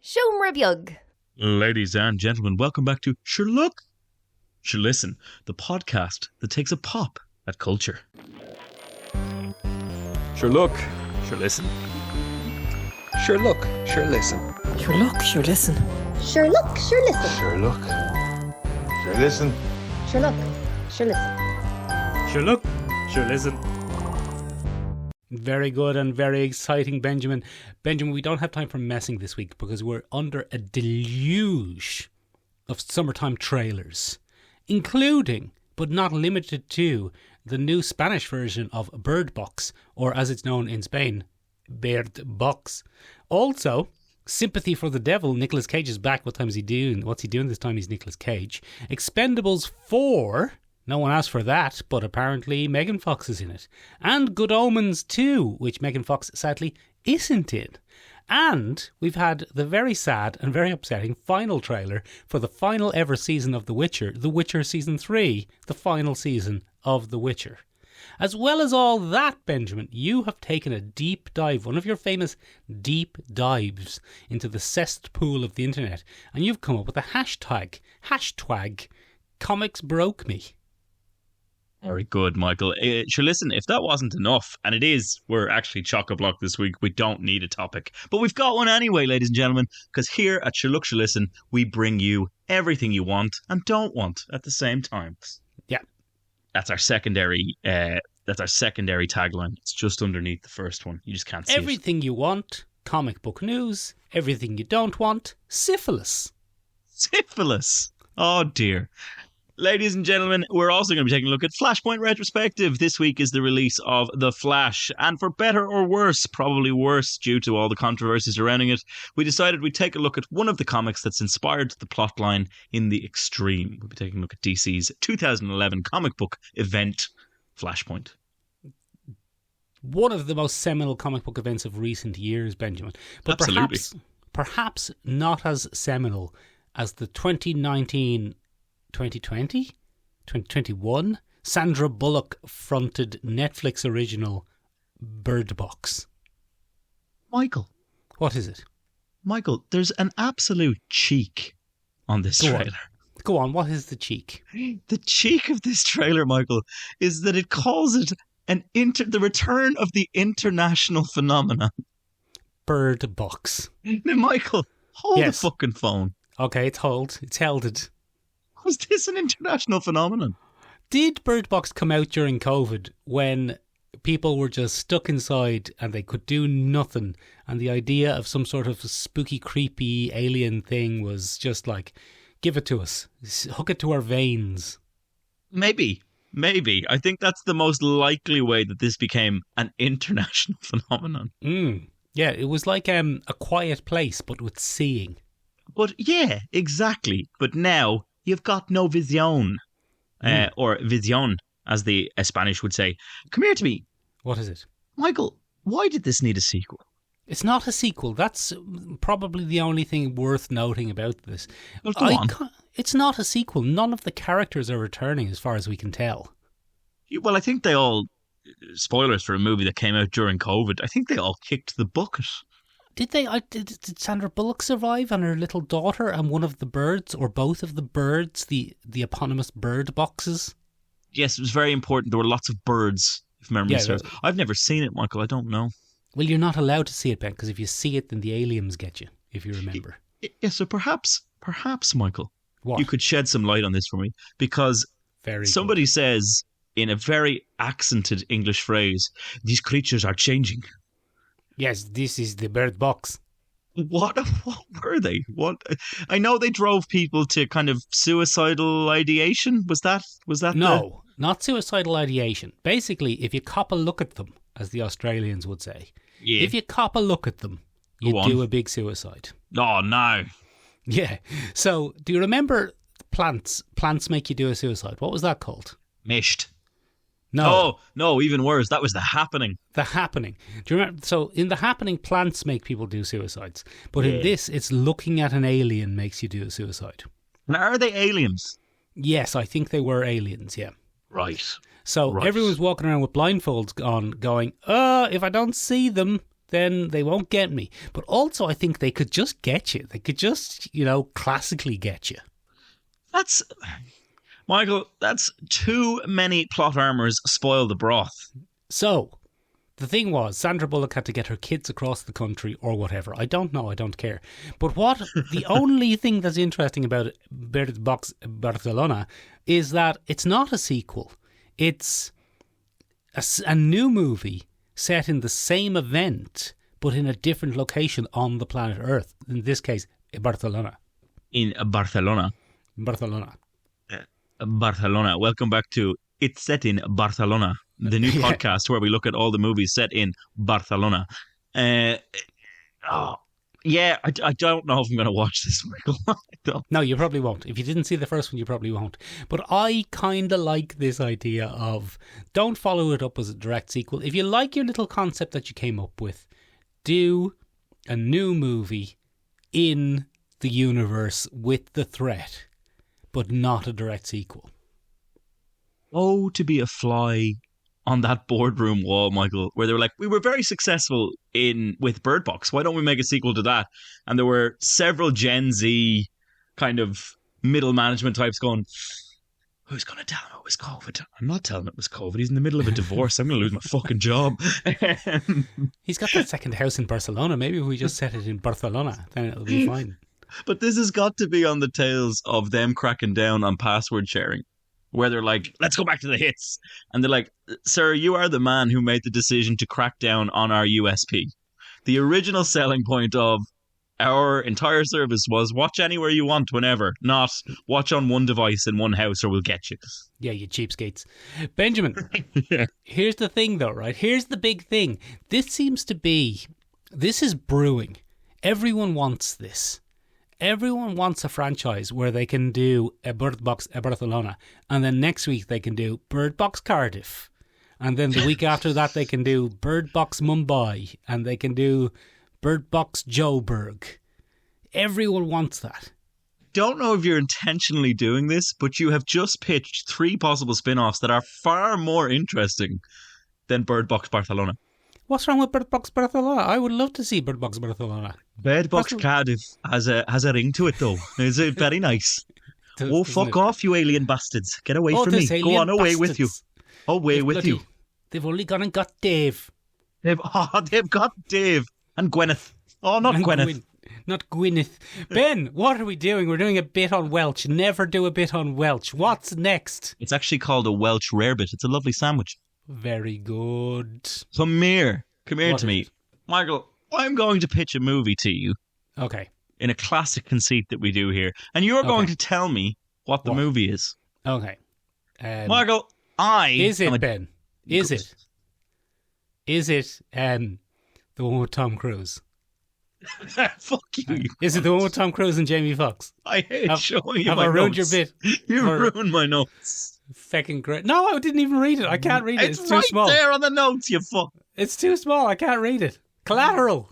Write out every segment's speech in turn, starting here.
Siomra beag. Ladies and gentlemen, welcome back to Sure Look, Sure Listen, the podcast that takes a pop at culture. Sure look, sure listen. Sure look, sure listen. Sure look, sure listen. Sure look, sure listen. Sure look, sure listen. Sure look, sure listen. Sure look, sure listen. Very good and very exciting, Benjamin. Benjamin, we don't have time for messing this week because we're under a deluge of summertime trailers, including, but not limited to, the new Spanish version of Bird Box, or as it's known in Spain, Bird Box. Also, Sympathy for the Devil. Nicolas Cage is back. What time is he doing? What's he doing this time? He's Nicolas Cage. Expendables 4. No one asked for that, but apparently Megan Fox is in it. And Good Omens 2, which Megan Fox sadly isn't in. And we've had the very sad and very upsetting final trailer for the final ever season of The Witcher Season 3, the final season of The Witcher. As well as all that, Benjamin, you have taken a deep dive, one of your famous deep dives into the cesspool of the internet, and you've come up with a hashtag comicsbrokeme. Very good, Michael. Sure, listen, if that wasn't enough, and it is, we're actually chock-a-block this week, we don't need a topic. But we've got one anyway, ladies and gentlemen, because here at Sure Look, Sure Listen, we bring you everything you want and don't want at the same time. Yeah. That's our secondary tagline. It's just underneath the first one. You just can't see Everything you want, comic book news. Everything you don't want, syphilis. Syphilis. Oh, dear. Ladies and gentlemen, we're also going to be taking a look at Flashpoint Retrospective. This week is the release of The Flash, and for better or worse, probably worse due to all the controversy surrounding it, we decided we'd take a look at one of the comics that's inspired the plotline in the extreme. We'll be taking a look at DC's 2011 comic book event, Flashpoint. One of the most seminal comic book events of recent years, Benjamin. But Absolutely. perhaps not as seminal as the 2019... 2021 Sandra Bullock fronted Netflix original Bird Box. Michael. What is it? Michael, there's an absolute cheek on this trailer. Go on, what is the cheek? The cheek of this trailer, Michael, is that it calls it the return of the international phenomenon. Bird Box. Now, Michael, hold Yes. the fucking phone. Okay, it's held it. Was this an international phenomenon? Did Bird Box come out during COVID when people were just stuck inside and they could do nothing, and the idea of some sort of spooky, creepy alien thing was just like, give it to us, hook it to our veins? Maybe. I think that's the most likely way that this became an international phenomenon. Yeah, it was like A Quiet Place, but with seeing. But yeah, exactly. But now you've got no vision, or vision, as the Spanish would say. Come here to me. What is it? Michael, why did this need a sequel? It's not a sequel. That's probably the only thing worth noting about this. Well, go on. It's not a sequel. None of the characters are returning as far as we can tell. Well, I think they all, spoilers for a movie that came out during COVID, I think they all kicked the bucket. Did they? Did Sandra Bullock survive, and her little daughter, and one of the birds, or both of the birds, the eponymous bird boxes? Yes, it was very important. There were lots of birds, if memory serves. I've never seen it, Michael. I don't know. Well, you're not allowed to see it, Ben, because if you see it, then the aliens get you, if you remember. Yeah, so perhaps, Michael, What? you could shed some light on this for me, because somebody says, in a very accented English phrase, these creatures are changing. Yes, this is the Bird Box. What were they? What? I know they drove people to kind of suicidal ideation. Was that? No, not suicidal ideation. Basically, if you cop a look at them, as the Australians would say, if you cop a look at them, you do a big suicide. Oh no! Yeah. So, do you remember plants? Plants make you do a suicide. What was that called? Mished. No. Oh, no, even worse. That was The Happening. The Happening. Do you remember? So in The Happening, plants make people do suicides. But in this, it's looking at an alien makes you do a suicide. Now, are they aliens? Yes, I think they were aliens, yeah. Right. So everyone's walking around with blindfolds on going, if I don't see them, then they won't get me. But also, I think they could just get you. They could just, classically get you. That's... Michael, that's too many plot armors spoil the broth. So, the thing was, Sandra Bullock had to get her kids across the country or whatever. I don't know. I don't care. But the only thing that's interesting about Box Barcelona is that it's not a sequel. It's a new movie set in the same event, but in a different location on the planet Earth. In this case, Barcelona. In Barcelona. Barcelona. Barcelona. Welcome back to It's Set in Barcelona, the new podcast where we look at all the movies set in Barcelona. I don't know if I'm going to watch this, Michael. No, you probably won't. If you didn't see the first one, you probably won't. But I kind of like this idea of don't follow it up as a direct sequel. If you like your little concept that you came up with, do a new movie in the universe with the threat, but not a direct sequel. Oh, to be a fly on that boardroom wall, Michael, where they were like, we were very successful with Bird Box. Why don't we make a sequel to that? And there were several Gen Z kind of middle management types going, who's going to tell him it was COVID? I'm not telling him it was COVID. He's in the middle of a divorce. I'm going to lose my fucking job. He's got that second house in Barcelona. Maybe if we just set it in Barcelona, then it'll be fine. But this has got to be on the tails of them cracking down on password sharing, where they're like, let's go back to the hits. And they're like, sir, you are the man who made the decision to crack down on our USP. The original selling point of our entire service was watch anywhere you want, whenever, not watch on one device in one house or we'll get you. Yeah, you cheapskates. Benjamin, Here's the thing though, right? Here's the big thing. This is brewing. Everyone wants this. Everyone wants a franchise where they can do a Bird Box Barcelona, and then next week they can do Bird Box Cardiff, and then the week after that they can do Bird Box Mumbai, and they can do Bird Box Joburg. Everyone wants that. Don't know if you're intentionally doing this, but you have just pitched 3 possible spin-offs that are far more interesting than Bird Box Barcelona. What's wrong with Bird Box Barcelona? I would love to see Bird Box Barcelona. Bird Box Cardiff has a ring to it, though. It's very nice. Fuck off, you alien bastards. Get away from me. Go on, away with you. Away with you. They've only gone and got Dave. They've got Dave. And Gwyneth. Oh, not Gwyneth. Not Gwyneth. Ben, what are we doing? We're doing a bit on Welsh. Never do a bit on Welsh. What's next? It's actually called a Welsh rarebit. It's a lovely sandwich. Very good. Come here to me. Michael, I'm going to pitch a movie to you. Okay. In a classic conceit that we do here. And you're going to tell me what the movie is. Okay. Michael, Is it, Ben? Is it? Is it the one with Tom Cruise? Fuck you. Is it the one with Tom Cruise and Jamie Foxx? I hate showing you have my I ruined notes. your bit? You ruined my notes. Fucking great. No, I didn't even read it. I can't read it. It's too right small. there on the notes, you fuck. It's too small. I can't read it. Collateral.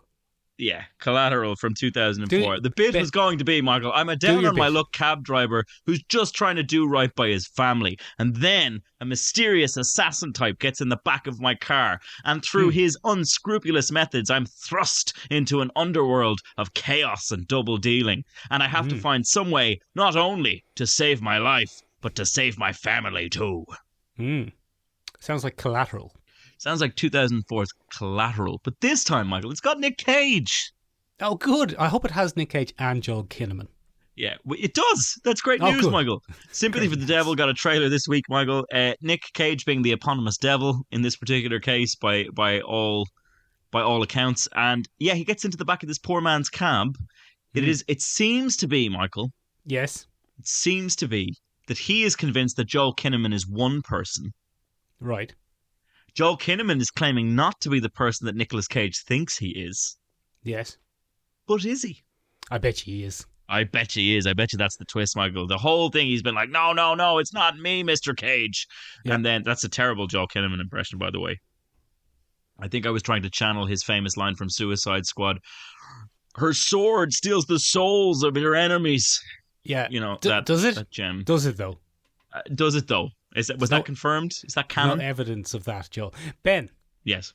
Yeah, Collateral from 2004. The bit was going to be, Michael, I'm a down on my luck cab driver who's just trying to do right by his family. And then a mysterious assassin type gets in the back of my car. And through his unscrupulous methods, I'm thrust into an underworld of chaos and double dealing. And I have to find some way not only to save my life, but to save my family too. Sounds like Collateral. Sounds like 2004's Collateral. But this time, Michael, it's got Nick Cage. Oh, good. I hope it has Nick Cage and Joel Kinnaman. Yeah, it does. That's great news, good. Michael. Sympathy for the Devil got a trailer this week, Michael. Nick Cage being the eponymous devil in this particular case by all accounts. And yeah, he gets into the back of this poor man's cab. It seems to be, Michael. Yes. It seems to be that he is convinced that Joel Kinnaman is one person. Right. Joel Kinnaman is claiming not to be the person that Nicolas Cage thinks he is. Yes. But is he? I bet he is. I bet he is. I bet you that's the twist, Michael. The whole thing, he's been like, no, it's not me, Mr. Cage. Yeah. And then, that's a terrible Joel Kinnaman impression, by the way. I think I was trying to channel his famous line from Suicide Squad. Her sword steals the souls of your enemies. Yeah. You know, does it? That gem. Does it, though? Does it, though? Was that confirmed? Is that canon? No evidence of that, Joel. Ben. Yes.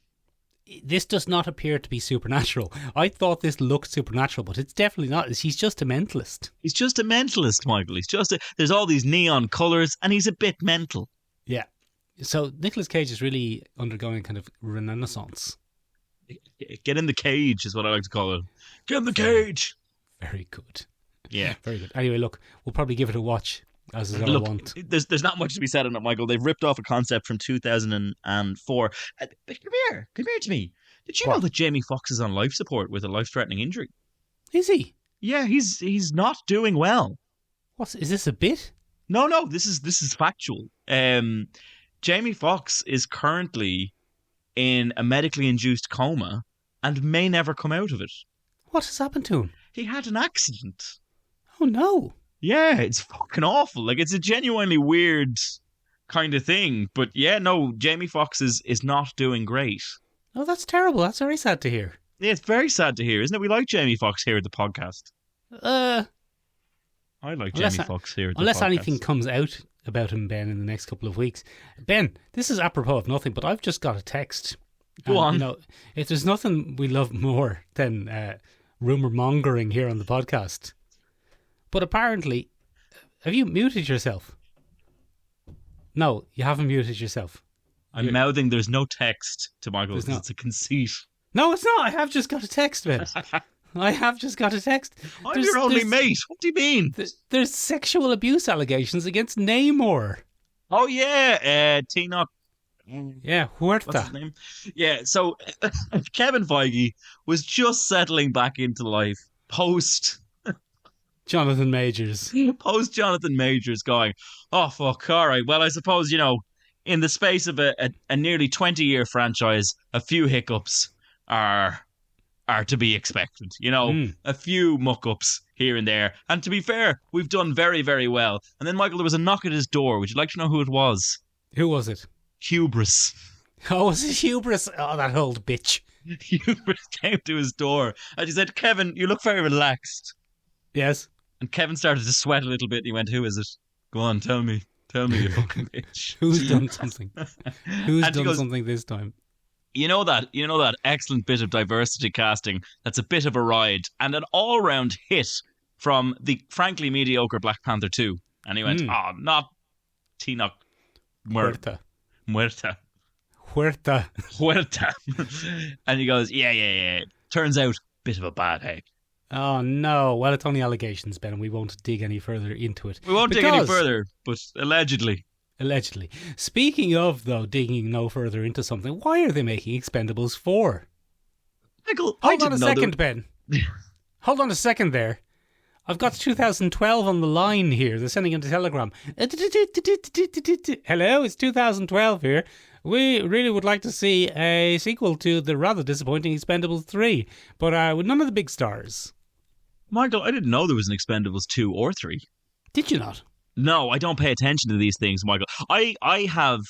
this does not appear to be supernatural. I thought this looked supernatural, but it's definitely not. He's just a mentalist. He's just a mentalist, Michael. There's all these neon colours, and he's a bit mental. Yeah. So Nicolas Cage is really undergoing kind of renaissance. Get in the cage is what I like to call it. Get in the cage. Very good. Yeah. Very good. Anyway, look, we'll probably give it a watch, as is our want. There's not much to be said on it, Michael. They've ripped off a concept from 2004. But come here to me. Did you know that Jamie Foxx is on life support with a life-threatening injury? Is he? Yeah, he's not doing well. Is this a bit? No, this is factual. Jamie Foxx is currently in a medically induced coma and may never come out of it. What has happened to him? He had an accident. Oh, no. Yeah, it's fucking awful. Like, it's a genuinely weird kind of thing. But yeah, no, Jamie Foxx is not doing great. Oh, that's terrible. That's very sad to hear. Yeah, it's very sad to hear, isn't it? We like Jamie Foxx here at the podcast. I like Jamie Foxx here at the podcast. Unless anything comes out about him, Ben, in the next couple of weeks. Ben, this is apropos of nothing, but I've just got a text. Go on. You know, if there's nothing we love more than rumour mongering here on the podcast. But apparently, have you muted yourself? No, you haven't muted yourself. I'm mouthing there's no text to Michael because it's a conceit. No, it's not. I have just got a text, Ben. I have just got a text. I'm your only mate. What do you mean? There's sexual abuse allegations against Namor. Oh, yeah. Tinoch. Yeah, Huerta. What's his name? Yeah, so Kevin Feige was just settling back into life post Jonathan Majors going, oh, fuck, all right. Well, I suppose, in the space of a nearly 20-year franchise, a few hiccups are to be expected. A few muck-ups here and there. And to be fair, we've done very, very well. And then, Michael, there was a knock at his door. Would you like to know who it was? Who was it? Hubris. Oh, was it Hubris? Oh, that old bitch. Hubris came to his door and he said, Kevin, you look very relaxed. Yes. And Kevin started to sweat a little bit and he went, who is it? Go on, tell me. Tell me, you fucking bitch. Who's done something? Who's done something this time? You know that excellent bit of diversity casting that's a bit of a ride and an all-round hit from the frankly mediocre Black Panther 2. And he went, not Tinoch Muerta. And he goes, yeah. Turns out, bit of a bad egg. Oh, no. Well, it's only allegations, Ben, and we won't dig any further into it. We won't dig any further, but allegedly. Allegedly. Speaking of, though, digging no further into something, why are they making Expendables 4? Michael, Hold on a second, Ben. Hold on a second there. I've got 2012 on the line here. They're sending in a telegram. Hello, it's 2012 here. We really would like to see a sequel to the rather disappointing Expendables 3, but with none of the big stars. Michael, I didn't know there was an Expendables 2 or 3. Did you not? No, I don't pay attention to these things, Michael. I have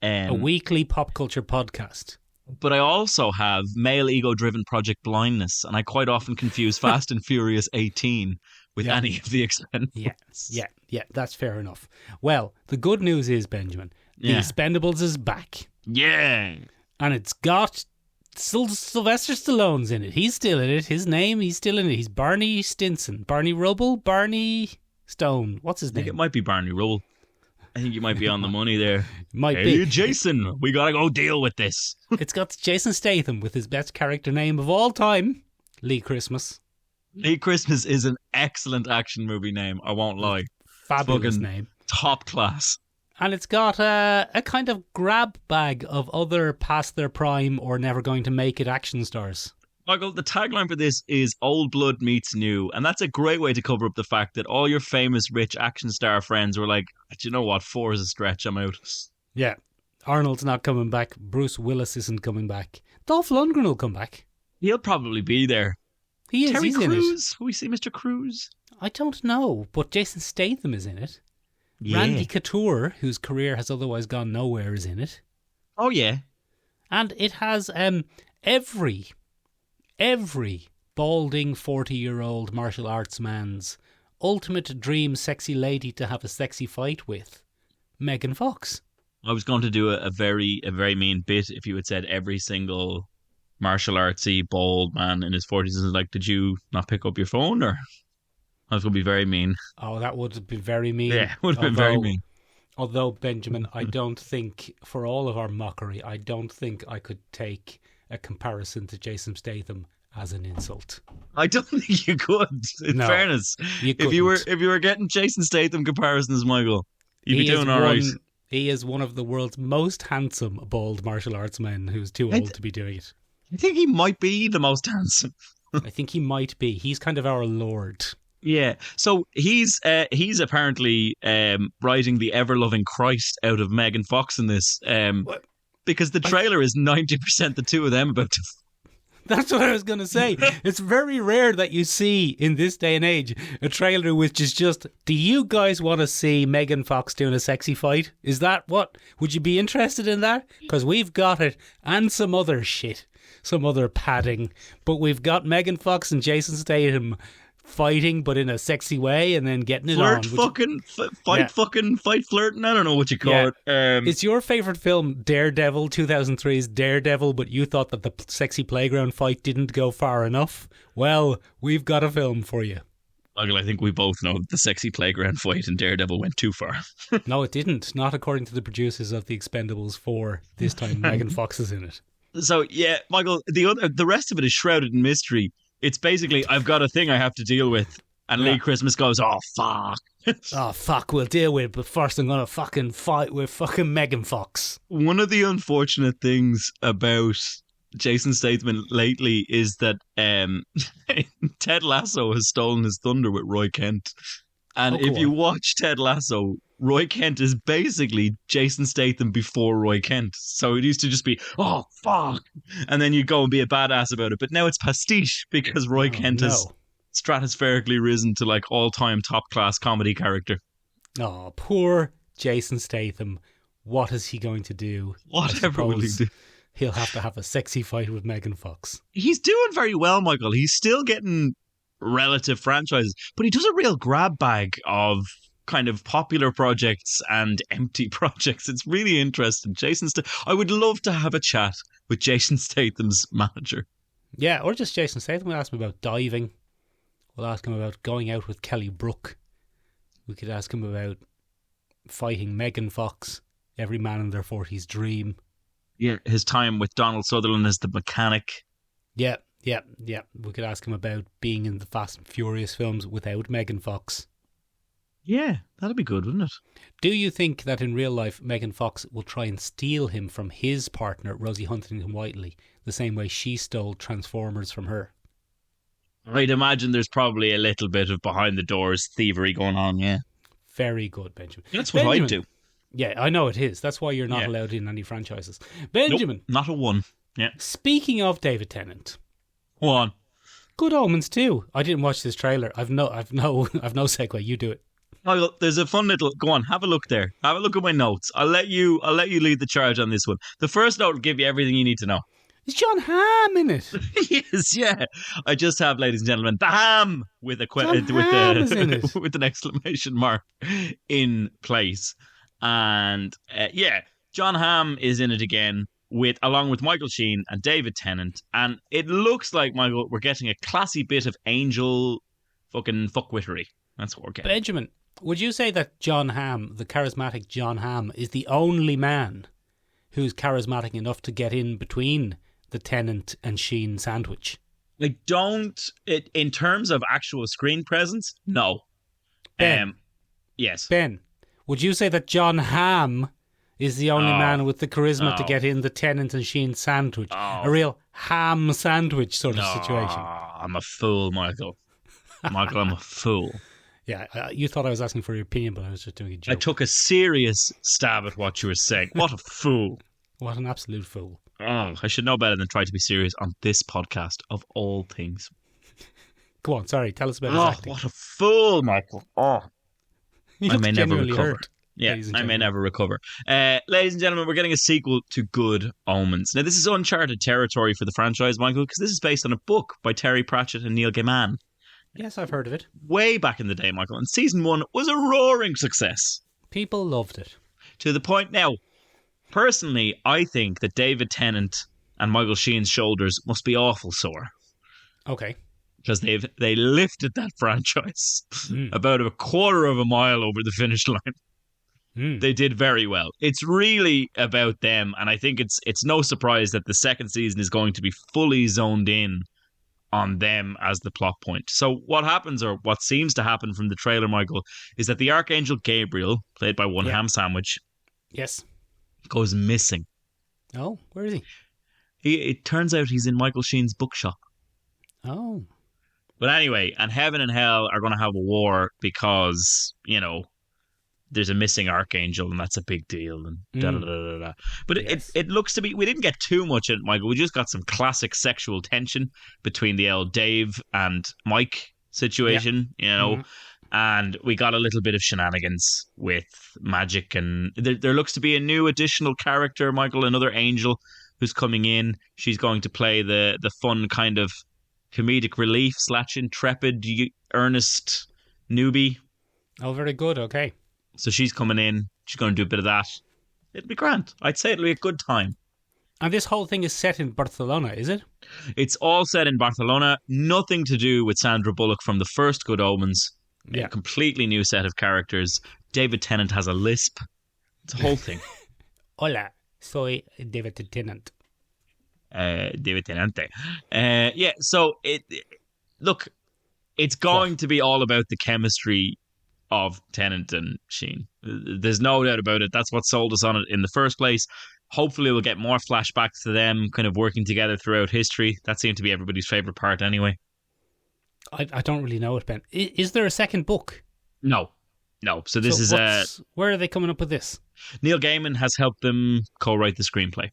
a weekly pop culture podcast. But I also have male ego-driven project blindness, and I quite often confuse Fast and Furious 18 with any of the Expendables. Yeah, that's fair enough. Well, the good news is, Benjamin, the Expendables is back. Yeah. And it's got Sylvester Stallone's in it. He's still in it. His name, he's still in it. He's Barney Stinson. Barney Rubble? Barney Stone. What's his name? I think it might be Barney Rubble. I think you might be on the money there. Might be. Jason, we gotta go deal with this. It's got Jason Statham with his best character name of all time, Lee Christmas. Lee Christmas is an excellent action movie name, I won't lie. Fabulous name. Top class. And it's got a kind of grab bag of other past their prime or never going to make it action stars. Michael, the tagline for this is old blood meets new. And that's a great way to cover up the fact that all your famous rich action star friends were like, do you know what? 4 is a stretch. I'm out. Yeah. Arnold's not coming back. Bruce Willis isn't coming back. Dolph Lundgren will come back. He'll probably be there. He is. Terry He's Crews? in it. Will we see Mr. Crews? I don't know, but Jason Statham is in it. Yeah. Randy Couture, whose career has otherwise gone nowhere, is in it. Oh, yeah. And it has every balding 40-year-old martial arts man's ultimate dream sexy lady to have a sexy fight with, Megan Fox. I was going to do a very mean bit if you had said every single martial artsy bald man in his 40s is like, did you not pick up your phone? Or I was going to be very mean. Oh, that would have been very mean. Yeah, it would have been very mean. Although, Benjamin, I don't think, for all of our mockery, I don't think I could take a comparison to Jason Statham as an insult. I don't think you could. In fairness, if you were getting Jason Statham comparisons, Michael, you'd be doing all right. He is one of the world's most handsome bald martial arts men who's too old to be doing it. I think he might be the most handsome. I think he might be. He's kind of our lord. Yeah. So he's apparently writing the ever-loving Christ out of Megan Fox in this because the trailer is 90% the two of them about to... That's what I was going to say. It's very rare that you see, in this day and age, a trailer which is just, do you guys want to see Megan Fox doing a sexy fight? Is that what? Would you be interested in that? Because we've got it, and some other shit, some other padding. But we've got Megan Fox and Jason Statham fighting, but in a sexy way, and then getting it on. Fight flirting. I don't know what you call it. Is your favourite film Daredevil, 2003's Daredevil, but you thought that the sexy playground fight didn't go far enough? Well, we've got a film for you. Michael, I think we both know the sexy playground fight in Daredevil went too far. No, it didn't. Not according to the producers of the Expendables 4. This time Megan Fox is in it. So, yeah, Michael, the rest of it is shrouded in mystery. It's basically, I've got a thing I have to deal with. And Lee Christmas goes, oh, fuck. Oh, fuck, we'll deal with it. But first I'm going to fucking fight with fucking Megan Fox. One of the unfortunate things about Jason Statham lately is that Ted Lasso has stolen his thunder with Roy Kent. And if you watch Ted Lasso, Roy Kent is basically Jason Statham before Roy Kent. So it used to just be, oh, fuck. And then you go and be a badass about it. But now it's pastiche because Roy Kent has stratospherically risen to like all-time top-class comedy character. Oh, poor Jason Statham. What is he going to do? Whatever will he do? He'll have to have a sexy fight with Megan Fox. He's doing very well, Michael. He's still getting relative franchises, but he does a real grab bag of kind of popular projects and empty projects. It's really interesting. I would love to have a chat with Jason Statham's manager. Yeah, or just Jason Statham. We'll ask him about diving. We'll ask him about going out with Kelly Brook. We could ask him about fighting Megan Fox, every man in their 40s dream. Yeah, his time with Donald Sutherland as the mechanic. Yeah. We could ask him about being in the Fast and Furious films without Megan Fox. Yeah, that'd be good, wouldn't it? Do you think that in real life Megan Fox will try and steal him from his partner, Rosie Huntington-Whiteley, the same way she stole Transformers from her? I'd imagine there's probably a little bit of behind the doors thievery going on, yeah. Very good, Benjamin. That's what I'd do. Yeah, I know it is. That's why you're not allowed in any franchises. Benjamin. Nope, not a one. Yeah. Speaking of David Tennant. Go on. Good Omens too. I didn't watch this trailer. I've no segue. You do it. Oh, there's a fun little. Go on, have a look there. Have a look at my notes. I'll let you lead the charge on this one. The first note will give you everything you need to know. Is John Hamm in it? Yes, yeah. I just have, ladies and gentlemen, the ham with an exclamation mark in place, and John Hamm is in it again along with Michael Sheen and David Tennant, and it looks like, Michael, we're getting a classy bit of angel fucking fuckwittery. That's what we're getting. Benjamin, would you say that John Hamm, the charismatic John Hamm, is the only man who's charismatic enough to get in between the Tennant and Sheen sandwich? I don't. In terms of actual screen presence, no. Ben, yes. Ben, would you say that John Hamm is the only man with the charisma to get in the Tennant and Sheen sandwich? A real ham sandwich sort of situation. I'm a fool, Michael. Michael, I'm a fool. Yeah, you thought I was asking for your opinion, but I was just doing a joke. I took a serious stab at what you were saying. What a fool. What an absolute fool. Oh, I should know better than try to be serious on this podcast, of all things. Go on, sorry, tell us about his acting. What a fool, Michael. Oh, I may never recover. Hurt, yeah, I may never recover. Ladies and gentlemen, we're getting a sequel to Good Omens. Now, this is uncharted territory for the franchise, Michael, because this is based on a book by Terry Pratchett and Neil Gaiman. Yes, I've heard of it. Way back in the day, Michael. And season 1 was a roaring success. People loved it. To the point now, Personally, I think that David Tennant and Michael Sheen's shoulders must be awful sore Okay. because they lifted that franchise about a quarter of a mile over the finish line. They did very well. It's really about them, and I think it's no surprise that the second season is going to be fully zoned in on them as the plot point. So what happens, or what seems to happen from the trailer, Michael, is that the Archangel Gabriel, played by one ham sandwich, Yes. goes missing. Oh, where is he? It turns out he's in Michael Sheen's bookshop. Oh. But anyway, and heaven and hell are going to have a war because, there's a missing archangel and that's a big deal. And da-da-da-da-da. But it looks to be, we didn't get too much in it, Michael. We just got some classic sexual tension between the old Dave and Mike situation, and we got a little bit of shenanigans with magic. And there looks to be a new additional character, Michael, another angel who's coming in. She's going to play the fun kind of comedic relief / intrepid, earnest newbie. Oh, very good. Okay. So she's coming in. She's going to do a bit of that. It'll be grand. I'd say it'll be a good time. And this whole thing is set in Barcelona, is it? It's all set in Barcelona. Nothing to do with Sandra Bullock from the first Good Omens. Yeah. A completely new set of characters. David Tennant has a lisp. It's a whole thing. Hola, soy David Tennant. David Tennante. So look, it's going to be all about the chemistry of Tennant and Sheen. There's no doubt about it. That's what sold us on it in the first place. Hopefully we'll get more flashbacks to them kind of working together throughout history. That seemed to be everybody's favourite part anyway. I don't really know it, Ben. Is there a second book? No. So this is where are they coming up with this? Neil Gaiman has helped them co-write the screenplay.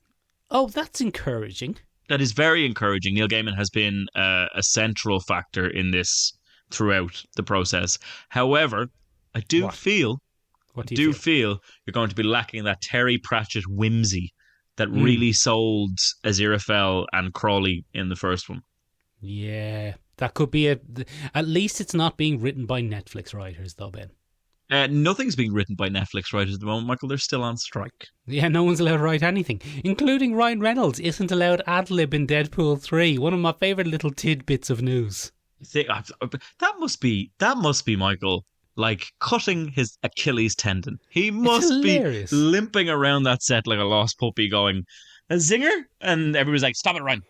Oh, that's encouraging. That is very encouraging. Neil Gaiman has been a central factor in this throughout the process. However, I do feel you're going to be lacking that Terry Pratchett whimsy that really sold Aziraphale and Crawley in the first one. Yeah, that could be at least it's not being written by Netflix writers, though, Ben. Nothing's being written by Netflix writers at the moment, Michael. They're still on strike. Yeah, no one's allowed to write anything, including Ryan Reynolds isn't allowed ad-lib in Deadpool 3. One of my favourite little tidbits of news. That must be Michael, like cutting his Achilles tendon. He must be limping around that set like a lost puppy going, a zinger? And everybody's like, stop it, Ryan.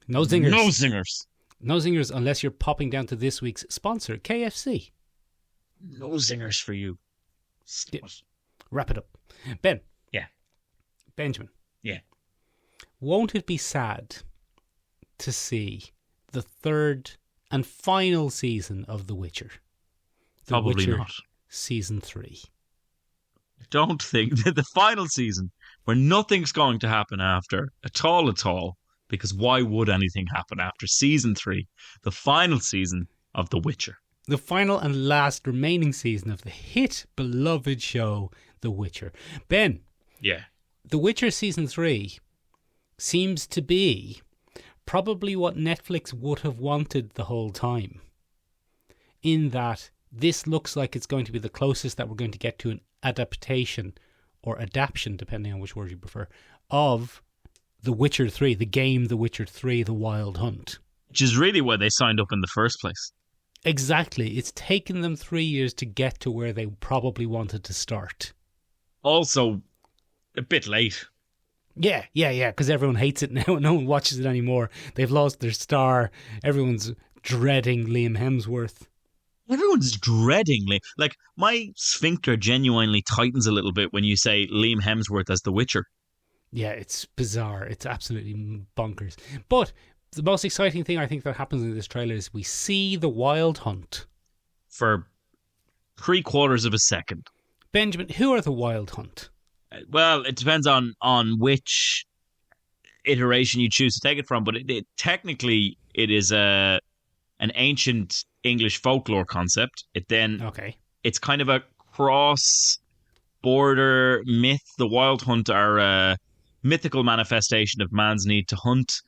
No zingers. No zingers. No zingers unless you're popping down to this week's sponsor, KFC. No zingers for you. Wrap it up. Ben. Yeah. Benjamin. Yeah. Won't it be sad to see the third and final season of The Witcher? Probably Witcher not. Season 3. I don't think that the final season, where nothing's going to happen after at all, because why would anything happen after season 3, the final season of The Witcher? The final and last remaining season of the hit, beloved show, The Witcher. Ben. Yeah. The Witcher Season 3 seems to be probably what Netflix would have wanted the whole time. In that this looks like it's going to be the closest that we're going to get to an adaptation or adaptation, depending on which word you prefer, of The Witcher 3, the game The Witcher 3, The Wild Hunt. Which is really why they signed up in the first place. Exactly. It's taken them 3 years to get to where they probably wanted to start. Also, a bit late. Yeah, because everyone hates it now. No one watches it anymore. They've lost their star. Everyone's dreading Liam Hemsworth. Everyone's dreading Liam. Like, my sphincter genuinely tightens a little bit when you say Liam Hemsworth as The Witcher. Yeah, it's bizarre. It's absolutely bonkers. But the most exciting thing I think that happens in this trailer is we see the Wild Hunt. For 3/4 of a second. Benjamin, who are the Wild Hunt? Well, it depends on which iteration you choose to take it from, but technically it is an ancient English folklore concept. It's kind of a cross-border myth. The Wild Hunt are a mythical manifestation of man's need to hunt.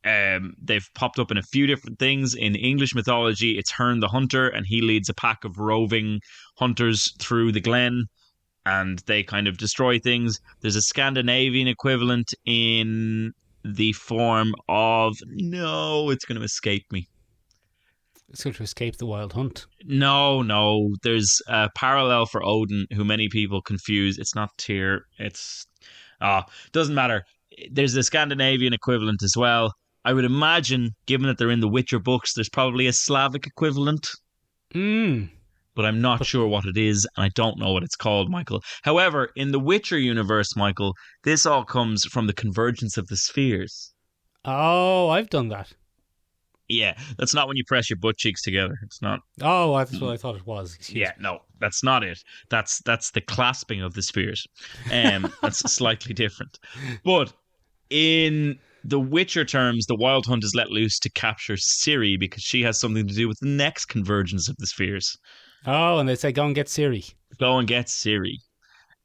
They've popped up in a few different things. In English mythology, it's Herne the Hunter, and he leads a pack of roving hunters through the glen. and they kind of destroy things. There's a Scandinavian equivalent in the form of... No, it's going to escape me. So to escape the wild hunt. No. There's a parallel for Odin who many people confuse. It's not Tyr. It's... doesn't matter. There's a Scandinavian equivalent as well. I would imagine, given that they're in the Witcher books, there's probably a Slavic equivalent. But I'm not sure what it is, and I don't know what it's called, Michael. However, in the Witcher universe, Michael, this all comes from the convergence of the spheres. Oh, I've done that. Yeah, that's not when you press your butt cheeks together. It's not. Oh, that's what I thought it was. Excuse me. No, that's not it. That's the clasping of the spheres. That's slightly different. But in the Witcher terms, the Wild Hunt is let loose to capture Ciri because she has something to do with the next convergence of the spheres. Oh, and they say, go and get Ciri. Go and get Ciri.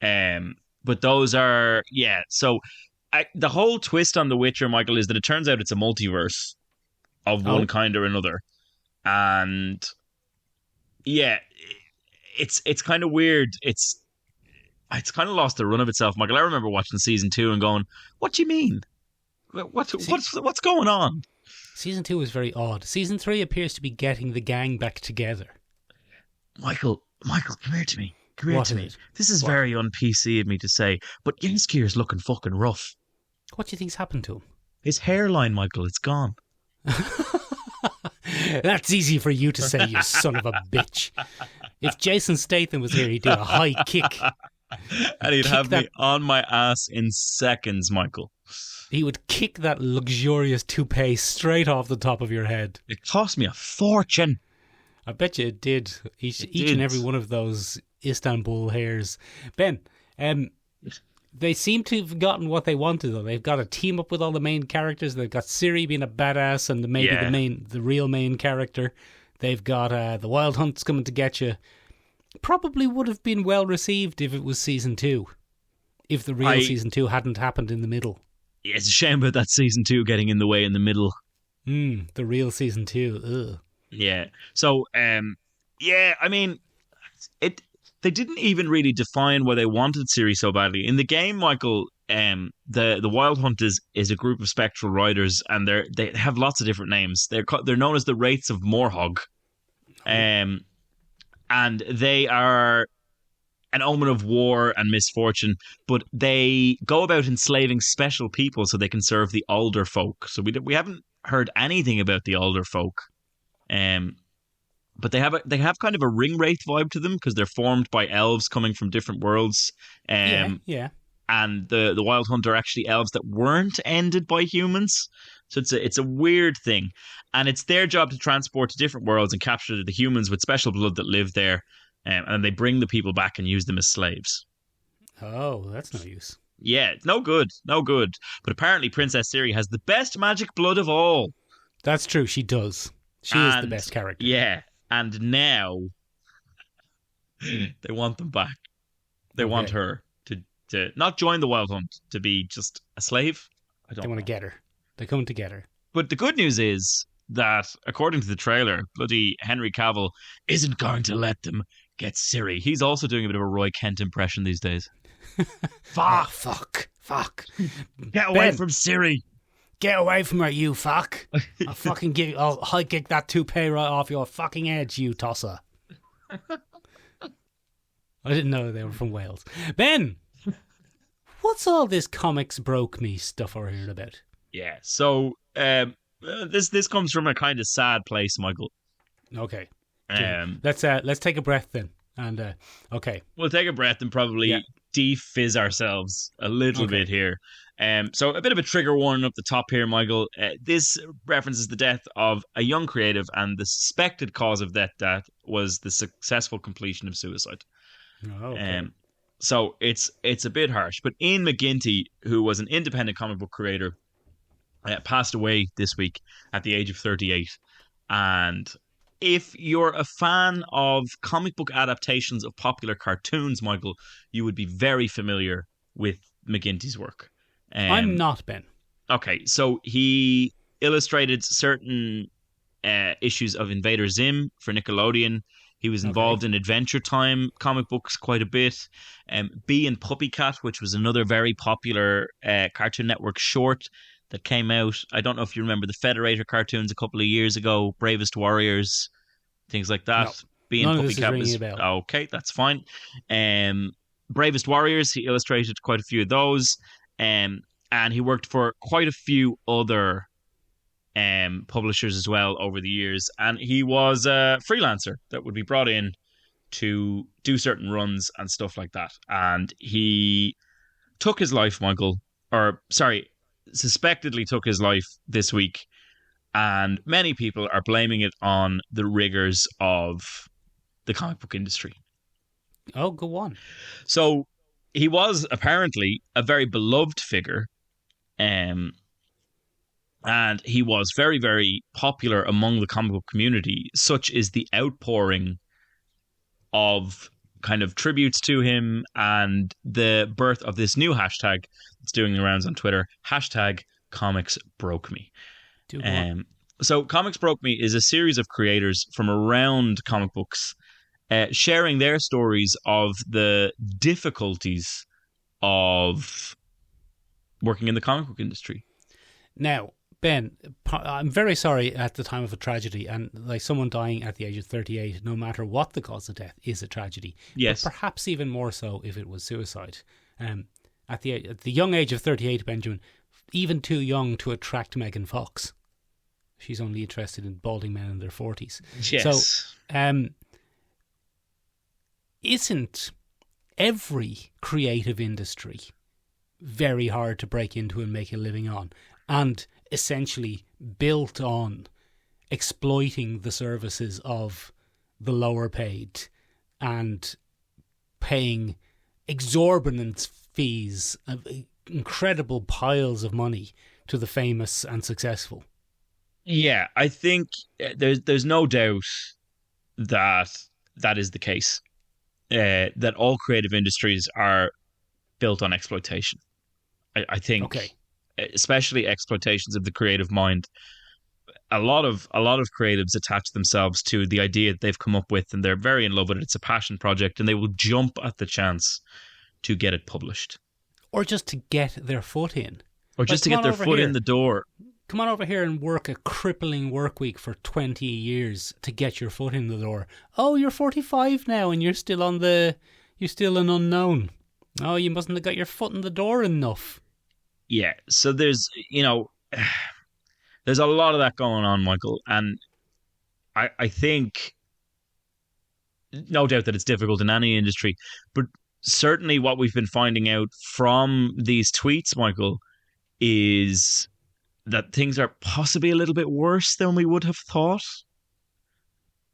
But those are... Yeah, so the whole twist on The Witcher, Michael, is that it turns out it's a multiverse of one kind or another. And... Yeah, it's kind of weird. It's kind of lost the run of itself, Michael. I remember watching season 2 and going, what do you mean? What's going on? Season 2 was very odd. Season 3 appears to be getting the gang back together. Michael, come here to me. Come here What to is me. it? This is What? very un-PC of me to say, but Yenskir's looking fucking rough. What do you think's happened to him? His hairline, Michael, it's gone. That's easy for you to say, you son of a bitch. If Jason Statham was here, he'd do a high kick. And he'd have that- me on my ass in seconds, Michael. He would kick that luxurious toupee straight off the top of your head. It cost me a fortune. I bet you it did. Each did. and every one of those Istanbul hairs. Ben, they seem to have gotten what they wanted, though. They've got a team up with all the main characters. They've got Ciri being a badass and maybe Yeah. the real main character. They've got the Wild Hunt's coming to get you. Probably would have been well received if it was season 2. If the real season 2 hadn't happened in the middle. Yeah, it's a shame about that season 2 getting in the way in the middle. The real season 2. Ugh. Yeah. So, I mean, they didn't even really define why they wanted Ciri so badly. In the game, Michael, the Wild Hunt is a group of spectral riders, and they have lots of different names. They're known as the Wraiths of Morhog. And they are an omen of war and misfortune, but they go about enslaving special people so they can serve the older folk. So we haven't heard anything about the older folk. But they have kind of a ring wraith vibe to them because they're formed by elves coming from different worlds. Yeah. And the Wild Hunt are actually elves that weren't ended by humans. So it's a weird thing. And it's their job to transport to different worlds and capture the humans with special blood that live there. And they bring the people back and use them as slaves. Oh, that's no use. Yeah, no good. But apparently Princess Ciri has the best magic blood of all. That's true, she does. She is the best character. Yeah, and now they want them back. They want her to not join the Wild Hunt, to be just a slave. They want to get her. They're coming to get her. But the good news is that, according to the trailer, bloody Henry Cavill isn't going to let them get Ciri. He's also doing a bit of a Roy Kent impression these days. Fuck. Get away from Ciri. Get away from her, you fuck. I'll high kick that toupee right off your fucking head, you tosser. I didn't know they were from Wales. Ben, what's all this comics broke me stuff we're hearing about? Yeah, so this comes from a kind of sad place, Michael. Okay. Let's take a breath then. And okay. We'll take a breath and probably de-fizz ourselves a little bit here. So a bit of a trigger warning up the top here, Michael. This references the death of a young creative, and the suspected cause of that death was the successful completion of suicide. Oh, okay. So it's a bit harsh. But Ian McGinty, who was an independent comic book creator, passed away this week at the age of 38. And if you're a fan of comic book adaptations of popular cartoons, Michael, you would be very familiar with McGinty's work. I'm not, Ben. Okay, so he illustrated certain issues of Invader Zim for Nickelodeon. He was involved in Adventure Time comic books quite a bit. Bee and Puppycat, which was another very popular Cartoon Network short that came out. I don't know if you remember the Federator cartoons a couple of years ago, Bravest Warriors, things like that. No. Bee and None of this is Puppycat ringing was a bell. okay. That's fine. Bravest Warriors, he illustrated quite a few of those, and he worked for quite a few other publishers as well over the years. And he was a freelancer that would be brought in to do certain runs and stuff like that. And he took his life, Michael, suspectedly took his life this week. And many people are blaming it on the rigors of the comic book industry. Oh, go on. So he was apparently a very beloved figure, and he was very, very popular among the comic book community. Such is the outpouring of kind of tributes to him and the birth of this new hashtag that's doing the rounds on Twitter, hashtag comicsbrokeme. So Comics Broke Me is a series of creators from around comic books sharing their stories of the difficulties of working in the comic book industry. Now, Ben, I'm very sorry at the time of a tragedy, and like someone dying at the age of 38, no matter what the cause of death, is a tragedy. Yes. But perhaps even more so if it was suicide. At the young age of 38, Benjamin, even too young to attract Megan Fox. She's only interested in balding men in their 40s. Yes. So, isn't every creative industry very hard to break into and make a living on, and essentially built on exploiting the services of the lower paid and paying exorbitant fees of incredible piles of money to the famous and successful? Yeah, I think there's no doubt that is the case. That all creative industries are built on exploitation. I think, especially exploitations of the creative mind. A lot of creatives attach themselves to the idea that they've come up with, and they're very in love with it. It's a passion project, and they will jump at the chance to get it published, or just to get their foot in, or just to get their foot in the door. Come on over here and work a crippling work week for 20 years to get your foot in the door. Oh, you're 45 now and you're still an unknown. Oh, you mustn't have got your foot in the door enough. Yeah, so there's a lot of that going on, Michael, and I think no doubt that it's difficult in any industry, but certainly what we've been finding out from these tweets, Michael, is that things are possibly a little bit worse than we would have thought.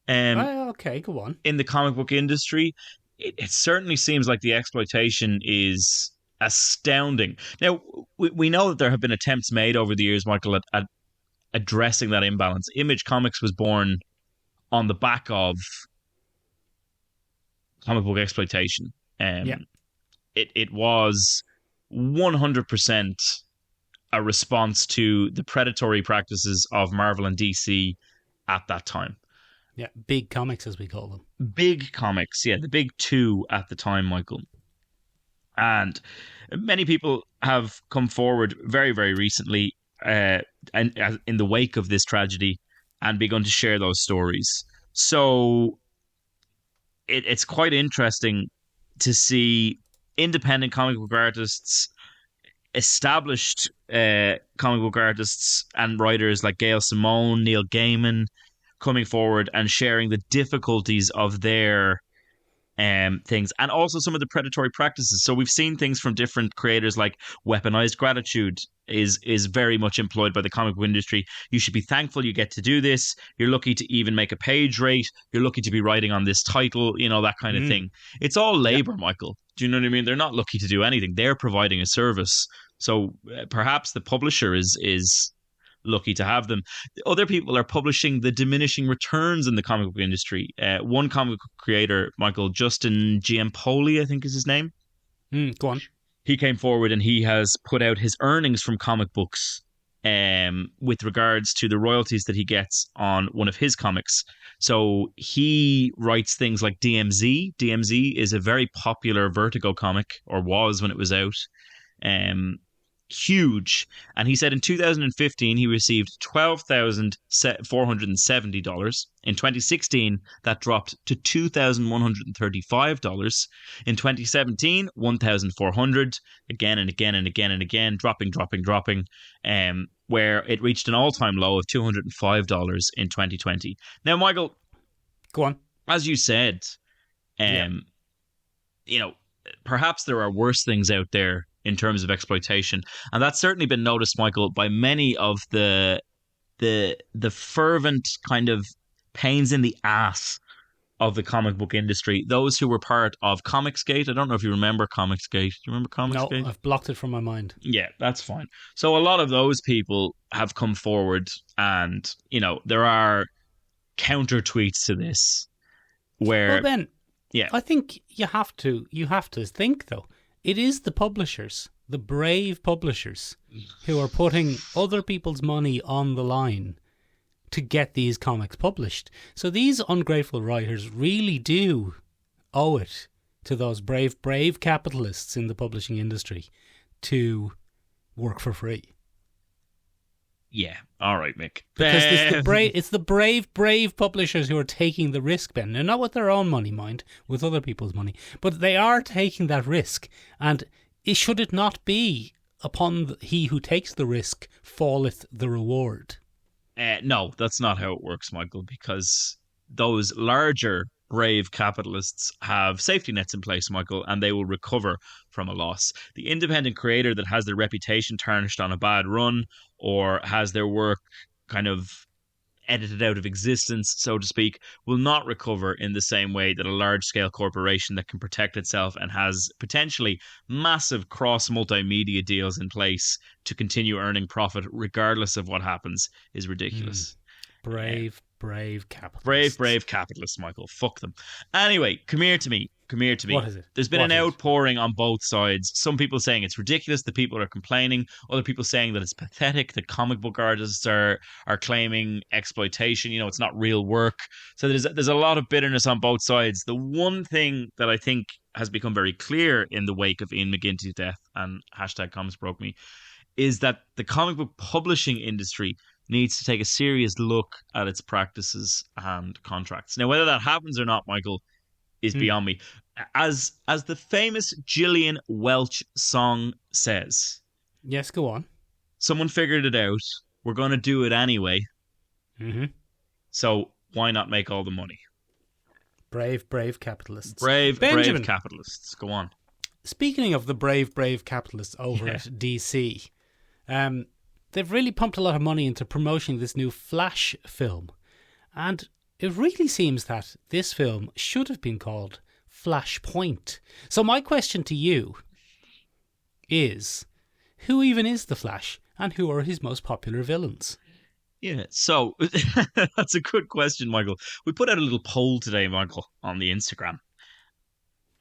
Okay, go on. In the comic book industry, it certainly seems like the exploitation is astounding. Now, we know that there have been attempts made over the years, Michael, at addressing that imbalance. Image Comics was born on the back of comic book exploitation. It was 100% a response to the predatory practices of Marvel and DC at that time. Yeah, big comics, as we call them. Big comics, yeah, the big two at the time, Michael. And many people have come forward very, very recently and in the wake of this tragedy and begun to share those stories. So it's quite interesting to see independent comic book artists, established comic book artists and writers like Gail Simone, Neil Gaiman, coming forward and sharing the difficulties of their things, and also some of the predatory practices. So we've seen things from different creators, like weaponized gratitude is very much employed by the comic book industry. You should be thankful you get to do this. You're lucky to even make a page rate. You're lucky to be writing on this title, that kind of thing. It's all labor, Michael. Do you know what I mean? They're not lucky to do anything. They're providing a service. So perhaps the publisher is lucky to have them. Other people are publishing the diminishing returns in the comic book industry. One comic book creator, Michael, Justin Giampoli, I think is his name. Go on. He came forward and he has put out his earnings from comic books with regards to the royalties that he gets on one of his comics. So he writes things like DMZ. DMZ is a very popular Vertigo comic, or was when it was out. Huge. And he said in 2015 he received $12,470. In 2016 that dropped to $2,135. In 2017 $1,400, again and again and again and again, dropping, where it reached an all-time low of $205 in 2020. Now, Michael, go on. As you said, you know, perhaps there are worse things out there in terms of exploitation, and that's certainly been noticed, Michael, by many of the fervent kind of pains in the ass of the comic book industry. Those who were part of Comicsgate. I don't know if you remember Comicsgate. Do you remember Comicsgate? No, I've blocked it from my mind. Yeah, that's fine. So a lot of those people have come forward, and you know there are counter tweets to this. Where, well, Ben, yeah, I think you have to think though. It is the publishers, the brave publishers, who are putting other people's money on the line to get these comics published. So these ungrateful writers really do owe it to those brave capitalists in the publishing industry to work for free. Yeah, all right, Mick. Because it's the brave publishers who are taking the risk, Ben. Now, not with their own money, mind, with other people's money, but they are taking that risk. And should it not be upon he who takes the risk falleth the reward? No, that's not how it works, Michael, because those larger brave capitalists have safety nets in place, Michael, and they will recover from a loss. The independent creator that has their reputation tarnished on a bad run, or has their work kind of edited out of existence, so to speak, will not recover in the same way that a large-scale corporation that can protect itself and has potentially massive cross-multimedia deals in place to continue earning profit regardless of what happens is ridiculous. Brave capitalists. Brave capitalists, Michael. Fuck them. Anyway, come here to me. What is it? There's been an outpouring on both sides. Some people saying it's ridiculous that people are complaining. Other people saying that it's pathetic that comic book artists are claiming exploitation. You know, it's not real work. So there's a lot of bitterness on both sides. The one thing that I think has become very clear in the wake of Ian McGinty's death and #comicsbrokeme is that the comic book publishing industry needs to take a serious look at its practices and contracts. Now, whether that happens or not, Michael, is beyond me. As the famous Gillian Welch song says. Yes, go on. Someone figured it out. We're going to do it anyway. Mm-hmm. So why not make all the money? Brave capitalists. Brave capitalists. Go on. Speaking of the brave capitalists over at DC, they've really pumped a lot of money into promoting this new Flash film. And it really seems that this film should have been called Flashpoint. So my question to you is, who even is the Flash and who are his most popular villains? Yeah, so that's a good question, Michael. We put out a little poll today, Michael, on the Instagram.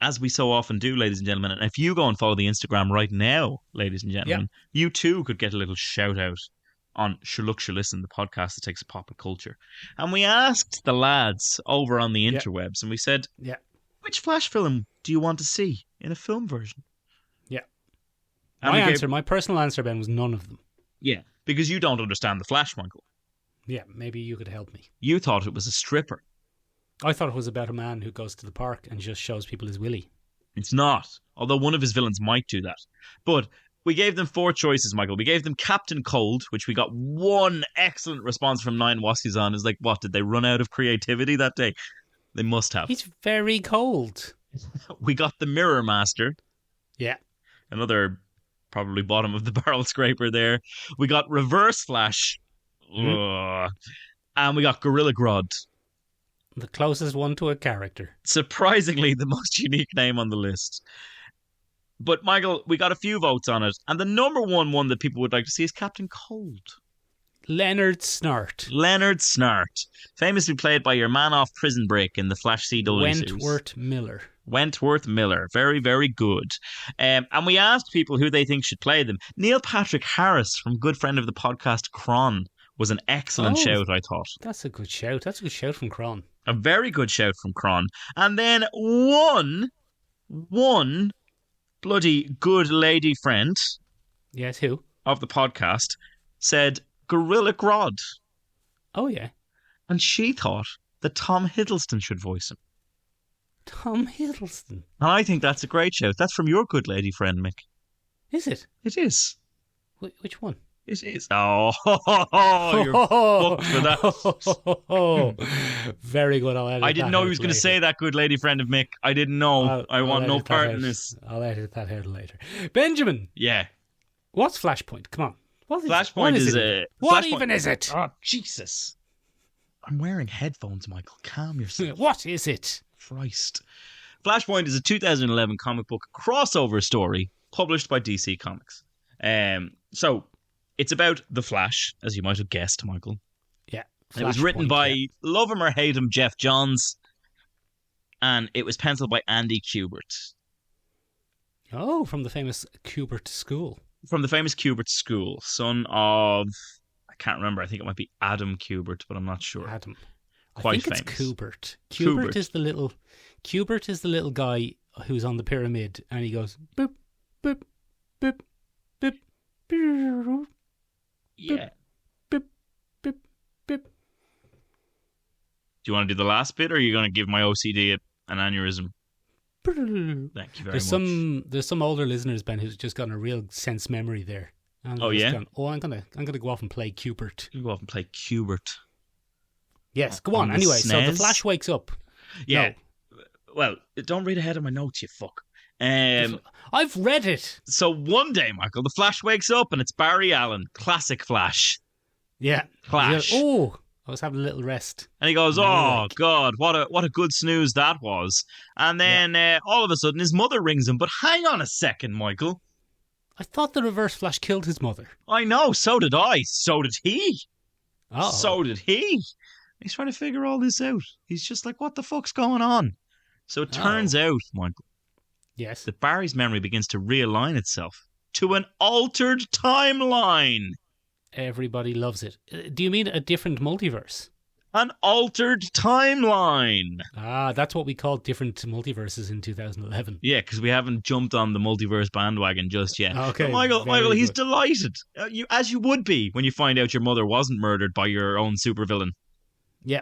As we so often do, ladies and gentlemen. And if you go and follow the Instagram right now, ladies and gentlemen, you too could get a little shout out on Sure Look, Sure Listen, the podcast that takes a pop of culture. And we asked the lads over on the interwebs, and we said, which Flash film do you want to see in a film version? Yeah. And my personal answer, Ben, was none of them. Yeah, because you don't understand the Flash, Michael. Yeah, maybe you could help me. You thought it was a stripper. I thought it was about a man who goes to the park and just shows people his willy. It's not, although one of his villains might do that. But we gave them 4 choices, Michael. We gave them Captain Cold, which we got one excellent response from 9 Wassies on. Is like, what, did they run out of creativity that day? They must have. He's very cold. We got the Mirror Master. Yeah. Another probably bottom of the barrel scraper there. We got Reverse Flash. And we got Gorilla Grodd. The closest one to a character. Surprisingly, the most unique name on the list. But, Michael, we got a few votes on it. And the number one that people would like to see is Captain Cold. Leonard Snart. Leonard Snart, famously played by your man off Prison Break in the Flash CW series. Wentworth Miller. Wentworth Miller. Very, very good. And we asked people who they think should play them. Neil Patrick Harris, from good friend of the podcast Cron, was an excellent shout, I thought. That's a good shout. That's a good shout from Cron. A very good shout from Cron. And then one bloody good lady friend. Yes, who? Of the podcast said Gorilla Grodd. Oh, yeah. And she thought that Tom Hiddleston should voice him. Tom Hiddleston? And I think that's a great shout. That's from your good lady friend, Mick. Is it? It is. Which one? It is. Oh, you're fucked for that. Very good. I didn't know he was going to say that, good lady friend of Mick. I didn't know. I want no part in this. I'll edit that out later. Benjamin. Yeah. What's Flashpoint? Come on. What is Flashpoint is it? What even is it? Oh, Jesus. I'm wearing headphones, Michael. Calm yourself. What is it? Christ. Flashpoint is a 2011 comic book crossover story published by DC Comics. So it's about the Flash, as you might have guessed, Michael. Yeah. It was written by, love him or hate him, Jeff Johns, and it was penciled by Andy Kubert. Oh, from the famous Kubert School. From the famous Kubert School, son of, I can't remember, I think it might be Adam Kubert, but I'm not sure. Adam. Quite I think famous. It's Kubert. Kubert is the little guy who's on the pyramid, and he goes boop, boop, boop, boop, boop. Yeah. Boop, boop, boop. Do you want to do the last bit, or are you going to give my OCD an aneurysm? Thank you very much. There's some older listeners, Ben, who's just gotten a real sense memory there. And Oh, yeah? gone, I'm gonna go off and play Kubert. You go off and play Kubert. Yes, go on. the Anyway, so the SNES? Flash wakes up. Yeah. Well, don't read ahead of my notes, you fuck. I've read it. So one day, Michael, the Flash wakes up and it's Barry Allen, classic Flash. Yeah. Flash. Oh, I was having a little rest. And he goes, "Oh God, what a good snooze that was." And then all of a sudden, his mother rings him. But hang on a second, Michael. I thought the Reverse Flash killed his mother. I know. So did I. So did he. Oh. So did he. He's trying to figure all this out. He's just like, "What the fuck's going on?" So it turns out, Michael, yes, that Barry's memory begins to realign itself to an altered timeline. everybody loves it. Do you mean a different multiverse? An altered timeline. Ah, that's what we call different multiverses in 2011. Yeah, because we haven't jumped on the multiverse bandwagon just yet. Okay, But Michael, he's good. delighted. As you would be when you find out your mother wasn't murdered by your own supervillain. Yeah.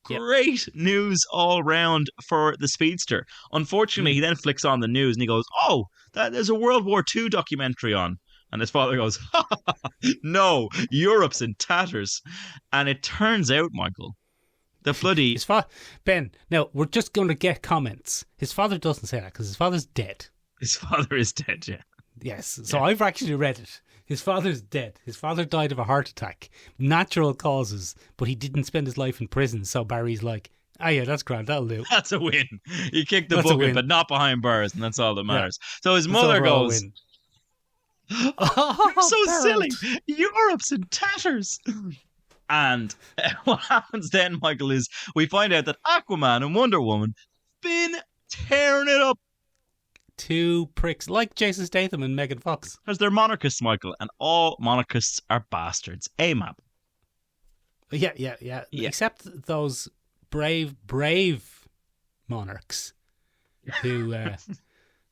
Great news all round for the Speedster. Unfortunately, he then flicks on the news and he goes, "Oh, there's a World War II documentary on." And his father goes, "Ha, ha, ha, no, Europe's in tatters." And it turns out, Michael, the bloody... Ben, now, we're just going to get comments. His father doesn't say that because his father's dead. His father is dead, yeah. Yes, so I've actually read it. His father's dead. His father died of a heart attack. Natural causes, but he didn't spend his life in prison, so Barry's like, "Ah, yeah, that's grand, that'll do." That's a win. He kicked the That's a bucket, win. but not behind bars, and that's all that matters. So his It's mother overall a goes, win. "You're so silly. Barrett. Europe's in tatters." And what happens then, Michael, is we find out that Aquaman and Wonder Woman been tearing it up Two pricks, like Jason Statham and Megan Fox. because they're monarchists, Michael, and all monarchists are bastards. AMAP. Yeah. Except those brave monarchs who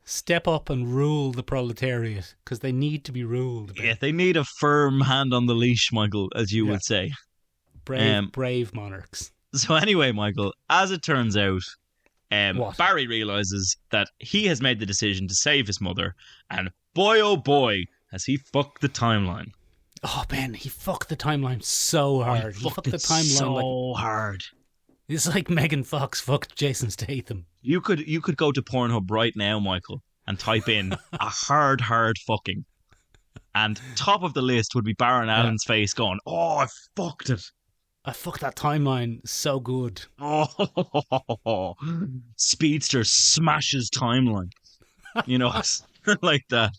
step up and rule the proletariat because they need to be ruled. Yeah, they need a firm hand on the leash, Michael, as you would say. Brave monarchs. So anyway, Michael, as it turns out, What? Barry realizes that he has made the decision to save his mother, and boy, oh boy, has he fucked the timeline. Oh, Ben, he fucked the timeline so hard. He fucked the timeline so hard. It's like Megan Fox fucked Jason Statham. You could go to Pornhub right now, Michael, and type in a hard fucking, and top of the list would be Baron Allen's face going, "Oh, I fucked it." I fucked that timeline so good. Oh, Speedster smashes timeline. You know, like that.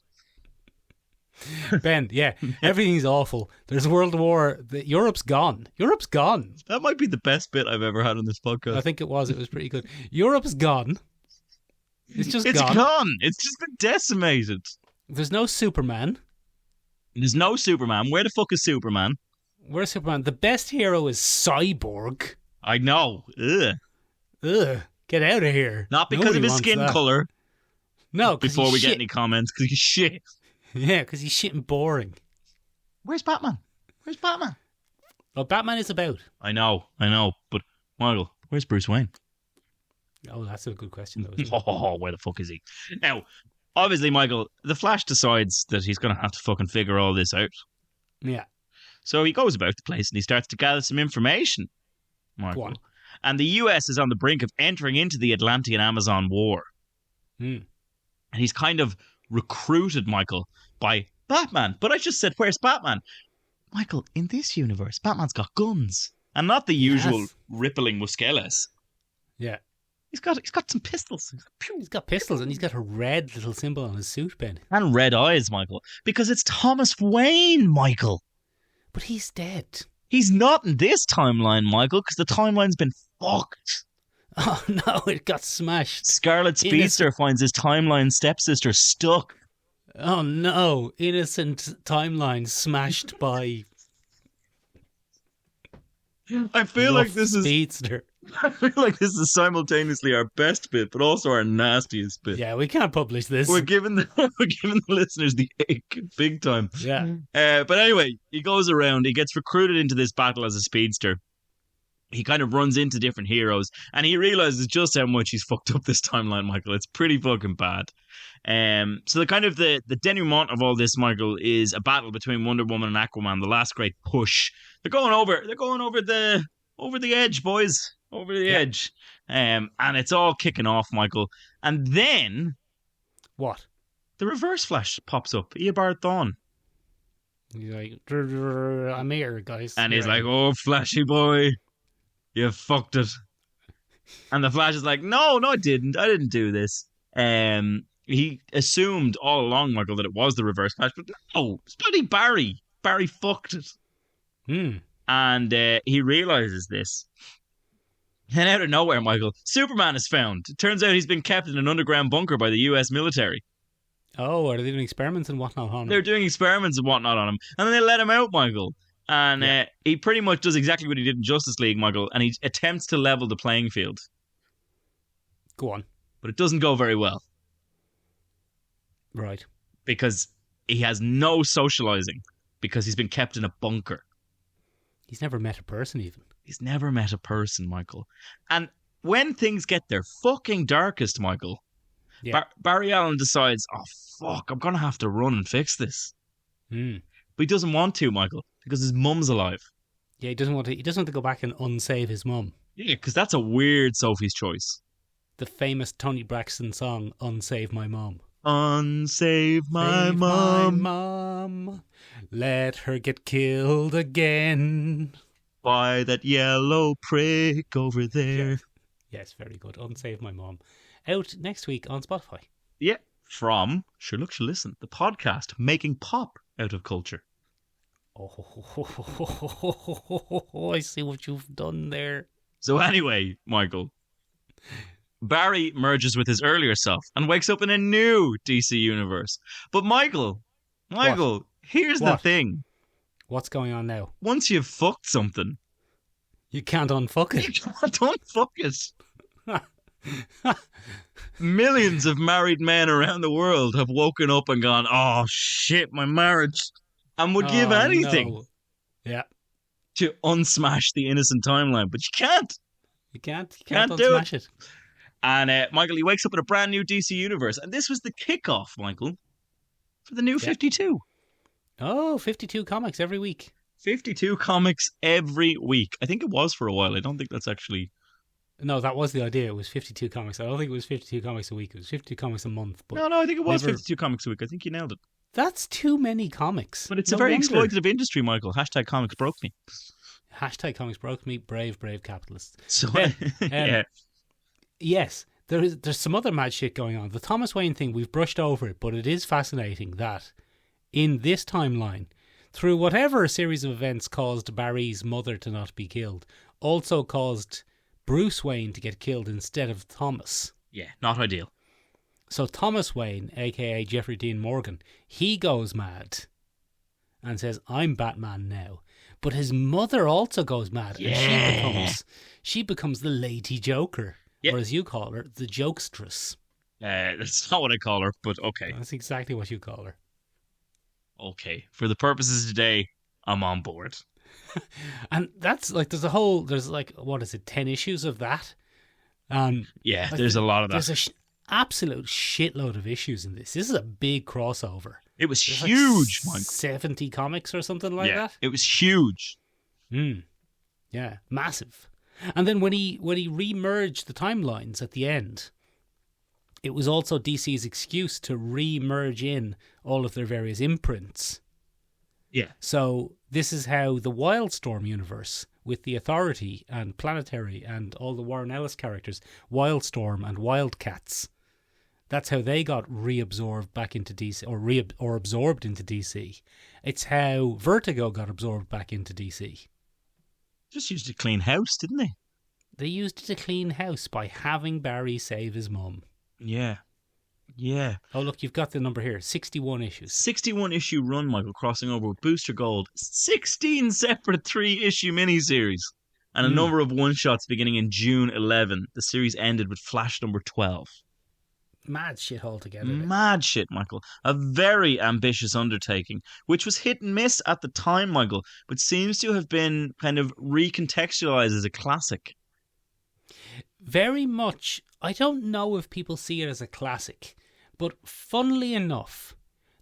Ben, yeah, everything's awful. There's World War. Europe's gone. Europe's gone. That might be the best bit I've ever had on this podcast. I think it was. It was pretty good. Europe's gone. It's just gone. gone. It's just been decimated. There's no Superman. There's no Superman. Where the fuck is Superman? Where's Superman? The best hero is Cyborg. I know. Ugh. Ugh. Get out of here. Not because Nobody of his wants skin that. colour. No, Before we get any comments, because he's shit. Yeah, because he's shit and boring. Where's Batman? Where's Batman? Well, Batman is about. I know. But, Michael, where's Bruce Wayne? Oh, that's a good question, though. Isn't it? Oh, where the fuck is he? Now, obviously, Michael, the Flash decides that he's going to have to fucking figure all this out. Yeah. So he goes about the place and he starts to gather some information, Michael. Go on. And the US is on the brink of entering into the Atlantean Amazon War. Hmm. And he's kind of recruited, Michael, by Batman. But I just said, where's Batman? Michael, in this universe, Batman's got guns. And not the usual rippling muskeles. Yeah. He's got some pistols. He's got pistols and he's got a red little symbol on his suit, Ben. And red eyes, Michael. Because it's Thomas Wayne, Michael. But he's dead. He's not in this timeline, Michael, because the timeline's been fucked. Oh, no, it got smashed. Scarlet Speedster finds his timeline stepsister stuck. Oh, no. Innocent timeline smashed by... I feel like this is Speedster. I feel like this is simultaneously our best bit, but also our nastiest bit. Yeah, we can't publish this. We're giving the listeners the ache big time. Yeah. But anyway, he goes around. He gets recruited into this battle as a speedster. He kind of runs into different heroes, and he realizes just how much he's fucked up this timeline, Michael. It's pretty fucking bad. So the denouement of all this, Michael, is a battle between Wonder Woman and Aquaman. The last great push. They're going over the edge, boys. Over the edge. And it's all kicking off, Michael. And then... What? The Reverse Flash pops up. Eobard Thawne. He's like, I'm here, guys. And he's like, oh, Flashy boy, you fucked it. And the Flash is like, no, I didn't. I didn't do this. He assumed all along, Michael, that it was the Reverse Flash. But no, it's bloody Barry. Barry fucked it. And he realizes this. And out of nowhere, Michael, Superman is found. It turns out he's been kept in an underground bunker by the US military. Oh, are they doing experiments and whatnot on him? They're doing experiments and whatnot on him. And then they let him out, Michael. And he pretty much does exactly what he did in Justice League, Michael. And he attempts to level the playing field. Go on. But it doesn't go very well. Right. Because he has no socializing. Because he's been kept in a bunker. He's never met a person even. He's never met a person, Michael. And when things get their fucking darkest, Michael, Barry Allen decides, oh, fuck, I'm going to have to run and fix this. But he doesn't want to, Michael, because his mum's alive. Yeah, he doesn't want to go back and unsave his mum. Yeah, because that's a weird Sophie's choice. The famous Tony Braxton song, Unsave My Mum. Unsave my Save mum. my mum. Let her get killed again. By that yellow prick over there. Yes, very good. Unsave My Mum. Out next week on Spotify. Yeah, from Sure Look, Sure Listen, the podcast making pop out of culture. Oh, I see what you've done there. So anyway, Michael, Barry merges with his earlier self and wakes up in a new DC universe. But Michael, here's the thing. What's going on now? Once you've fucked something, you can't unfuck it. You can't unfuck it. Millions of married men around the world have woken up and gone, oh shit, my marriage, and would give anything to unsmash the innocent timeline. But you can't. You can't unsmash it. And Michael, he wakes up in a brand new DC universe. And this was the kickoff, Michael, for the new 52. Oh, 52 comics every week. 52 comics every week. I think it was for a while. I don't think that's actually... No, that was the idea. It was 52 comics. I don't think it was 52 comics a week. It was 52 comics a month. But no, I think it was 52 comics a week. I think you nailed it. That's too many comics. But it's a very exploitative industry, Michael. Hashtag comics broke me. Hashtag comics broke me. Brave capitalists. So, yeah. Yes, there's some other mad shit going on. The Thomas Wayne thing, we've brushed over it, but it is fascinating that in this timeline, through whatever series of events caused Barry's mother to not be killed, also caused Bruce Wayne to get killed instead of Thomas. Yeah, not ideal. So Thomas Wayne, aka Jeffrey Dean Morgan, he goes mad and says, I'm Batman now. But his mother also goes mad, and she becomes the Lady Joker, or as you call her, the Jokestress. That's not what I call her, but okay. That's exactly what you call her. Okay, for the purposes of today, I'm on board. And that's like, there's like, what is it, 10 issues of that? Yeah, like, there's a lot of that. There's an absolute shitload of issues in this. This is a big crossover. It was There's huge, like Mike. 70 comics or something like that. It was huge. Yeah, massive. And then when he re-merged the timelines at the end, it was also DC's excuse to re-merge in all of their various imprints. Yeah. So this is how the Wildstorm universe, with the Authority and Planetary and all the Warren Ellis characters, Wildstorm and Wildcats, that's how they got reabsorbed back into DC, or absorbed into DC. It's how Vertigo got absorbed back into DC. Just used to clean house, didn't they? They used it to clean house by having Barry save his mum. Yeah. Yeah. Oh, look, you've got the number here. 61 issues. 61 issue run, Michael, crossing over with Booster Gold. 16 separate 3-issue miniseries. And a number of one-shots beginning in June 11. The series ended with Flash number 12. Mad shit altogether. Mad shit, Michael. A very ambitious undertaking, which was hit and miss at the time, Michael, but seems to have been kind of recontextualized as a classic. Very much. I don't know if people see it as a classic, but funnily enough,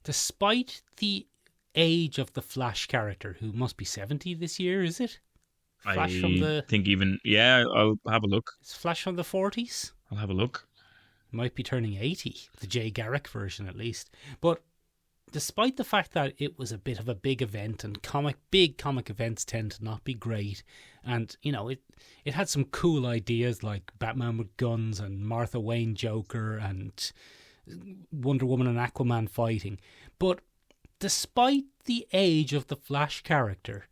despite the age of the Flash character, who must be 70 this year, is it? Flash think even, yeah, I'll have a look. Is Flash from the 40s? I'll have a look. Might be turning 80, the Jay Garrick version at least. But despite the fact that it was a bit of a big event, and big comic events tend to not be great, and you know, it had some cool ideas like Batman with guns and Martha Wayne Joker and Wonder Woman and Aquaman fighting. But despite the age of the Flash character,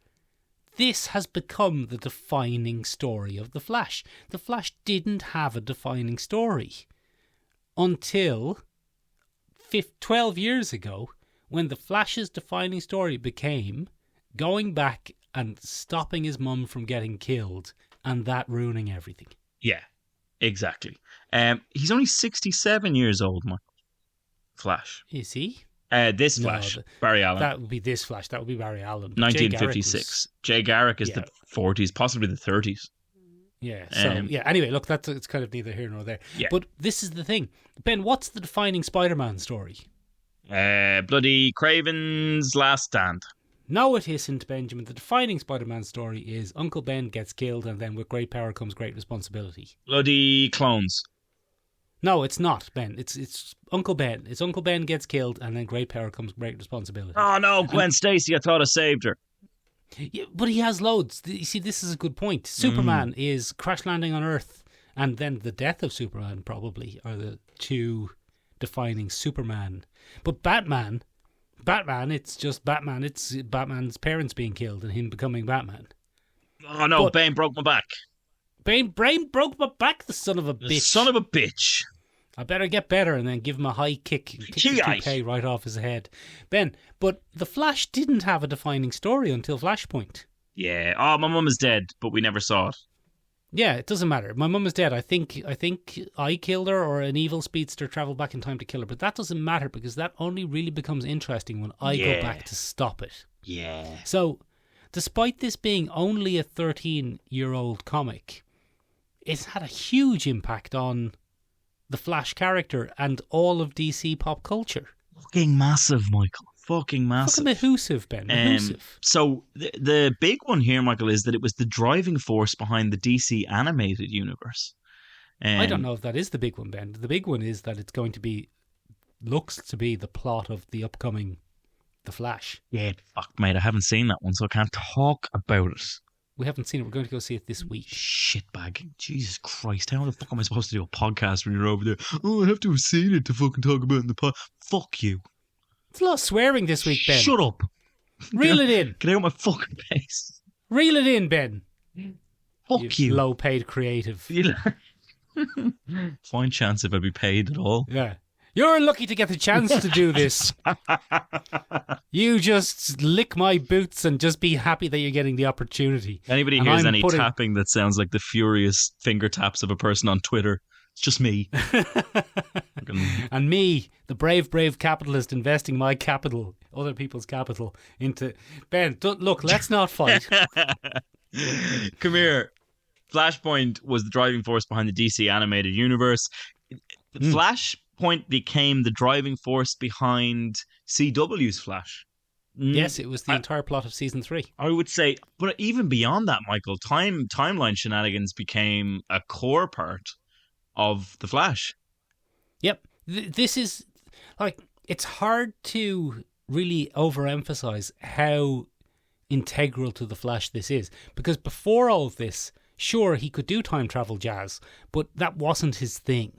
this has become the defining story of the Flash. The Flash didn't have a defining story until 12 years ago, when the Flash's defining story became going back and stopping his mum from getting killed, and that ruining everything. Yeah, exactly. He's only 67 years old, Michael. Flash. Is he? This Flash, Barry Allen. That would be this Flash. That would be Barry Allen. 1956. Jay Garrick is the 40s, possibly the 30s. Yeah. So Anyway, look, it's kind of neither here nor there. Yeah. But this is the thing, Ben. What's the defining Spider-Man story? Bloody Craven's Last Stand. No, it isn't, Benjamin. The defining Spider-Man story is Uncle Ben gets killed, and then with great power comes great responsibility. Bloody Clones. No, it's not, Ben. It's Uncle Ben. It's Uncle Ben gets killed, and then great power comes great responsibility. Oh no, Gwen Stacy! I thought I saved her. Yeah, but he has loads. You see, this is a good point. Superman is crash landing on Earth, and then the death of Superman probably are the two defining Superman. But Batman, it's just Batman. It's Batman's parents being killed and him becoming Batman. Oh no, Bane broke my back. Brain broke my back, the son of a bitch. Son of a bitch. I better get better and then give him a high kick. Kick the toupee right off his head. Ben, but the Flash didn't have a defining story until Flashpoint. Yeah. Oh, my mum is dead, but we never saw it. Yeah, it doesn't matter. My mum is dead. I think I killed her, or an evil speedster travelled back in time to kill her. But that doesn't matter, because that only really becomes interesting when I go back to stop it. Yeah. So, despite this being only a 13-year-old comic, it's had a huge impact on the Flash character and all of DC pop culture. Fucking massive, Michael. Fucking massive. Fucking mahoosive, Ben. Mahoosive. So the big one here, Michael, is that it was the driving force behind the DC animated universe. I don't know if that is the big one, Ben. The big one is that it's going to be, looks to be the plot of the upcoming The Flash. Yeah, fuck, mate. I haven't seen that one, so I can't talk about it. We haven't seen it. We're going to go see it this week. Shitbag. Jesus Christ. How the fuck am I supposed to do a podcast when you're over there? Oh, I have to have seen it to fucking talk about it in the pod. Fuck you. It's a lot of swearing this week, Ben. Shut up. Reel it in. Get out of my fucking face. Reel it in, Ben. Fuck you. Low-paid creative. Fine chance if I'd be paid at all. Yeah. You're lucky to get the chance to do this. You just lick my boots and just be happy that you're getting the opportunity. Anybody hears any tapping that sounds like the furious finger taps of a person on Twitter, it's just me. And me, the brave capitalist, investing my capital, other people's capital, into... Ben, look, let's not fight. Come here. Flashpoint was the driving force behind the DC animated universe. Flashpoint became the driving force behind CW's Flash. Yes, it was the entire plot of season 3. I would say, but even beyond that, Michael, timeline shenanigans became a core part of the Flash. Yep. This is, like, it's hard to really overemphasize how integral to the Flash this is. Because before all of this, sure, he could do time travel jazz, but that wasn't his thing.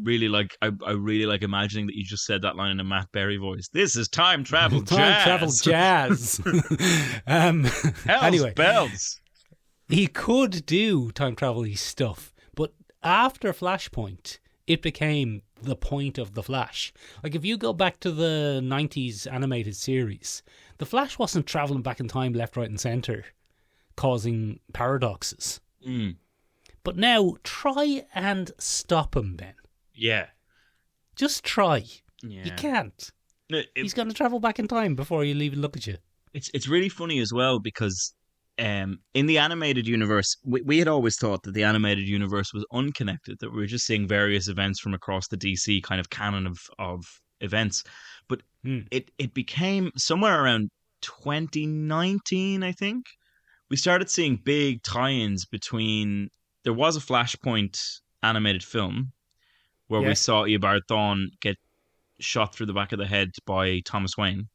Really like I really like imagining that you just said that line in a Matt Berry voice. This is time travel jazz. Time travel jazz. Anyway, bells. He could do time travel stuff, but after Flashpoint, it became the point of the Flash. Like if you go back to the 90s animated series, the Flash wasn't traveling back in time left, right, and centre, causing paradoxes. But now try and stop him, Ben. Yeah. Just try. Yeah. You can't. He's going to travel back in time before he'll even look at you. It's really funny as well because in the animated universe, we had always thought that the animated universe was unconnected, that we were just seeing various events from across the DC kind of canon of events. But it became somewhere around 2019, I think. We started seeing big tie-ins between... There was a Flashpoint animated film where we saw Eobard Thawne get shot through the back of the head by Thomas Wayne.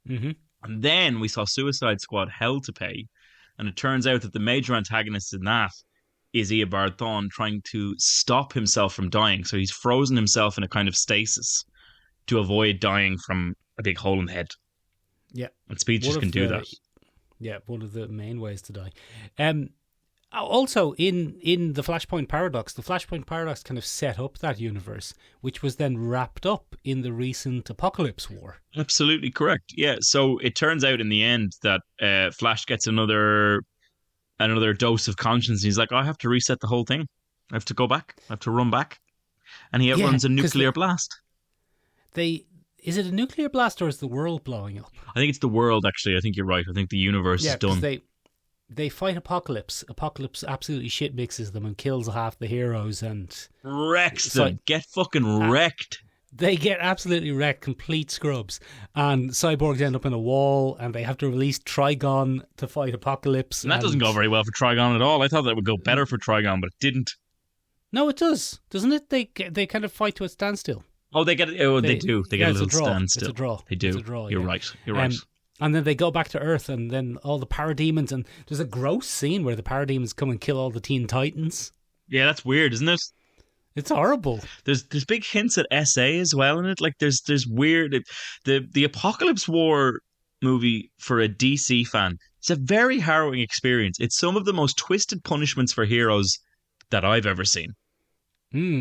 Mm-hmm. And then we saw Suicide Squad Hell to Pay. And it turns out that the major antagonist in that is Eobard Thawne trying to stop himself from dying. So he's frozen himself in a kind of stasis to avoid dying from a big hole in the head. Yeah. And Speedster can do that. Yeah, one of the main ways to die. Also, in the Flashpoint Paradox, the Flashpoint Paradox kind of set up that universe, which was then wrapped up in the recent Apocalypse War. Absolutely correct. Yeah, so it turns out in the end that Flash gets another dose of conscience. He's like, I have to reset the whole thing. I have to go back. I have to run back. And he outruns a nuclear blast. Is it a nuclear blast or is the world blowing up? I think it's the world, actually. I think you're right. I think the universe is done. They fight Apocalypse. Apocalypse absolutely shit mixes them and kills half the heroes and... Wrecks them. Get fucking wrecked. They get absolutely wrecked, complete scrubs. And cyborgs end up in a wall and they have to release Trigon to fight Apocalypse. And that doesn't go very well for Trigon at all. I thought that would go better for Trigon, but it didn't. No, it does. Doesn't it? They kind of fight to a standstill. Oh, they do. They get a little standstill. It's a draw. They do. It's a draw, You're right. You're right. And then they go back to Earth, and then all the parademons, and there's a gross scene where the parademons come and kill all the Teen Titans. Yeah, that's weird, isn't it? It's horrible. There's big hints at SA as well in it. Like there's weird... The Apocalypse War movie for a DC fan, it's a very harrowing experience. It's some of the most twisted punishments for heroes that I've ever seen.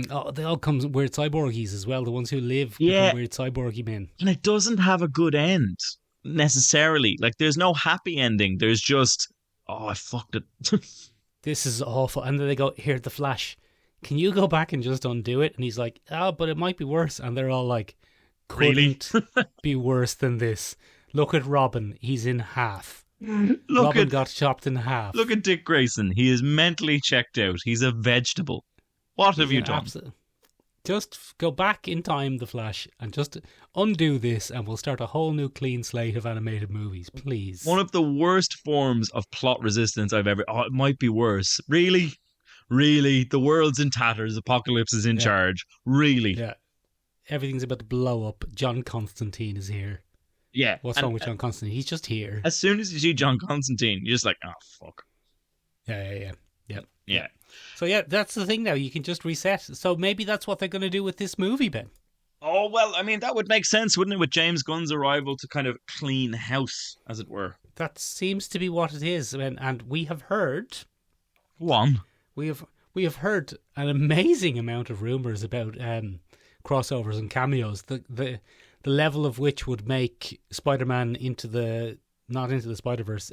Oh, they all come weird cyborgies as well. The ones who live become weird cyborgy men. And it doesn't have a good end, necessarily. Like, there's no happy ending. There's just, I fucked it. This is awful. And then they go, here, the Flash, can you go back and just undo it? And he's like, but it might be worse. And they're all like, couldn't be worse than this. Look at Robin. He's in half. Robin got chopped in half. Look at Dick Grayson. He is mentally checked out. He's a vegetable. What have you done? Absolutely. Just go back in time, The Flash, and just undo this, and we'll start a whole new clean slate of animated movies, please. One of the worst forms of plot resistance I've ever... it might be worse. Really? Really? The world's in tatters. Apocalypse is in charge. Really? Yeah. Everything's about to blow up. John Constantine is here. Yeah. What's wrong with John Constantine? He's just here. As soon as you see John Constantine, you're just like, fuck. Yeah. So yeah, that's the thing now. You can just reset. So maybe that's what they're going to do with this movie, Ben. Oh, well, I mean, that would make sense, wouldn't it, with James Gunn's arrival to kind of clean house, as it were. That seems to be what it is. And we have heard... Go on. We have heard an amazing amount of rumours about crossovers and cameos. The level of which would make Spider-Man not into the Spider-Verse,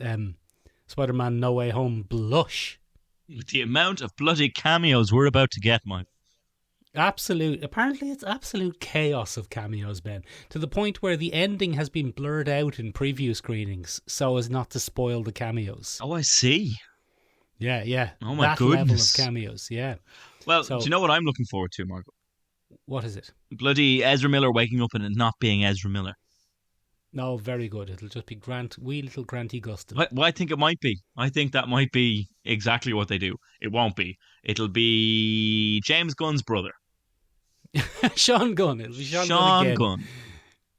Spider-Man No Way Home blush. With the amount of bloody cameos we're about to get, Mike. Apparently it's absolute chaos of cameos, Ben, to the point where the ending has been blurred out in preview screenings so as not to spoil the cameos. Oh, I see. Yeah. Oh, my that goodness. level of cameos, yeah. Well, So- do you know what I'm looking forward to, Marco? What is it? Bloody Ezra Miller waking up and it not being Ezra Miller. No, very good. It'll just be wee little Granty Gustin. Well, I think it might be. I think that might be exactly what they do. It won't be. It'll be James Gunn's brother. Sean Gunn. It'll be Sean Gunn again. Gunn.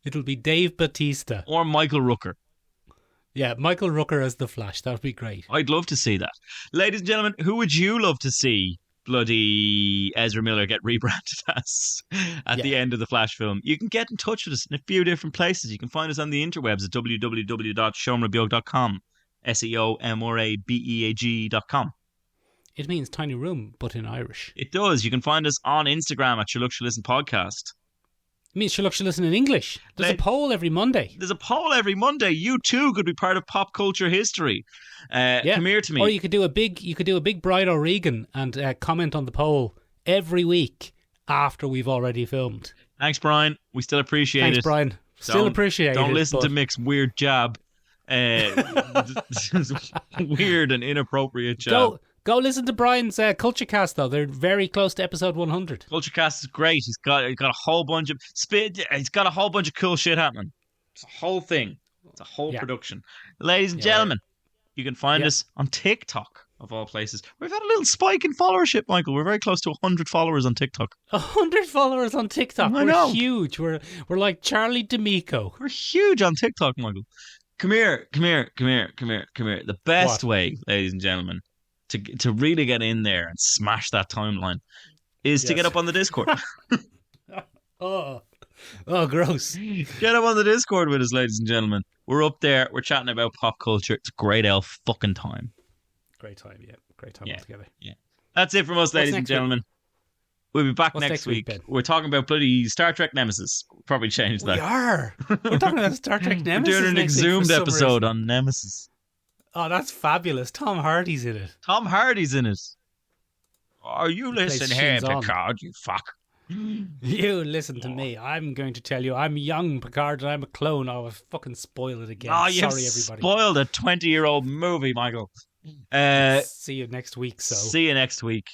It'll be Dave Bautista. Or Michael Rooker. Yeah, Michael Rooker as the Flash. That would be great. I'd love to see that. Ladies and gentlemen, who would you love to see bloody Ezra Miller get rebranded as at the end of the Flash film? You can get in touch with us in a few different places. You can find us on the interwebs at www.seomrabeag.com, SEOMRABEAG.com. It means tiny room, but in Irish. It does. You can find us on Instagram at Sherlock Should Listen Podcast. It means Sherlock should listen in English. There's a poll every Monday. There's a poll every Monday. You too could be part of pop culture history. Come here to me. Or you could do a big Brian O'Regan and comment on the poll every week after we've already filmed. Thanks, Brian. We still appreciate it. Thanks, Brian. Still appreciate it. Don't listen to Mick's weird jab. Weird and inappropriate jab. Go listen to Brian's Culturecast, though. They're very close to episode 100. Culturecast is great. He's got a whole bunch of cool shit happening. It's a whole thing. It's a whole production. Ladies and gentlemen, you can find us on TikTok, of all places. We've had a little spike in followership, Michael. We're very close to 100 followers on TikTok. 100 followers on TikTok. We're huge. We're like Charlie D'Amico. We're huge on TikTok, Michael. Come here. The best way, ladies and gentlemen, to really get in there and smash that timeline is to get up on the Discord. Oh, gross. Get up on the Discord with us, ladies and gentlemen. We're up there. We're chatting about pop culture. It's a great fucking time. Great time, yeah. Great time altogether. Yeah. That's it from us, ladies and gentlemen. We'll be back next week. We're talking about bloody Star Trek Nemesis. Probably change that. We are. We're talking about Star Trek Nemesis. We're doing an exhumed episode on Nemesis. Oh, that's fabulous. Tom Hardy's in it. Are you listening here, Picard, you fuck? You listen to me. I'm going to tell you I'm young, Picard, and I'm a clone. Oh, I fucking spoil it again. Oh, Sorry, everybody. Spoiled a 20-year-old movie, Michael. See you next week. See you next week.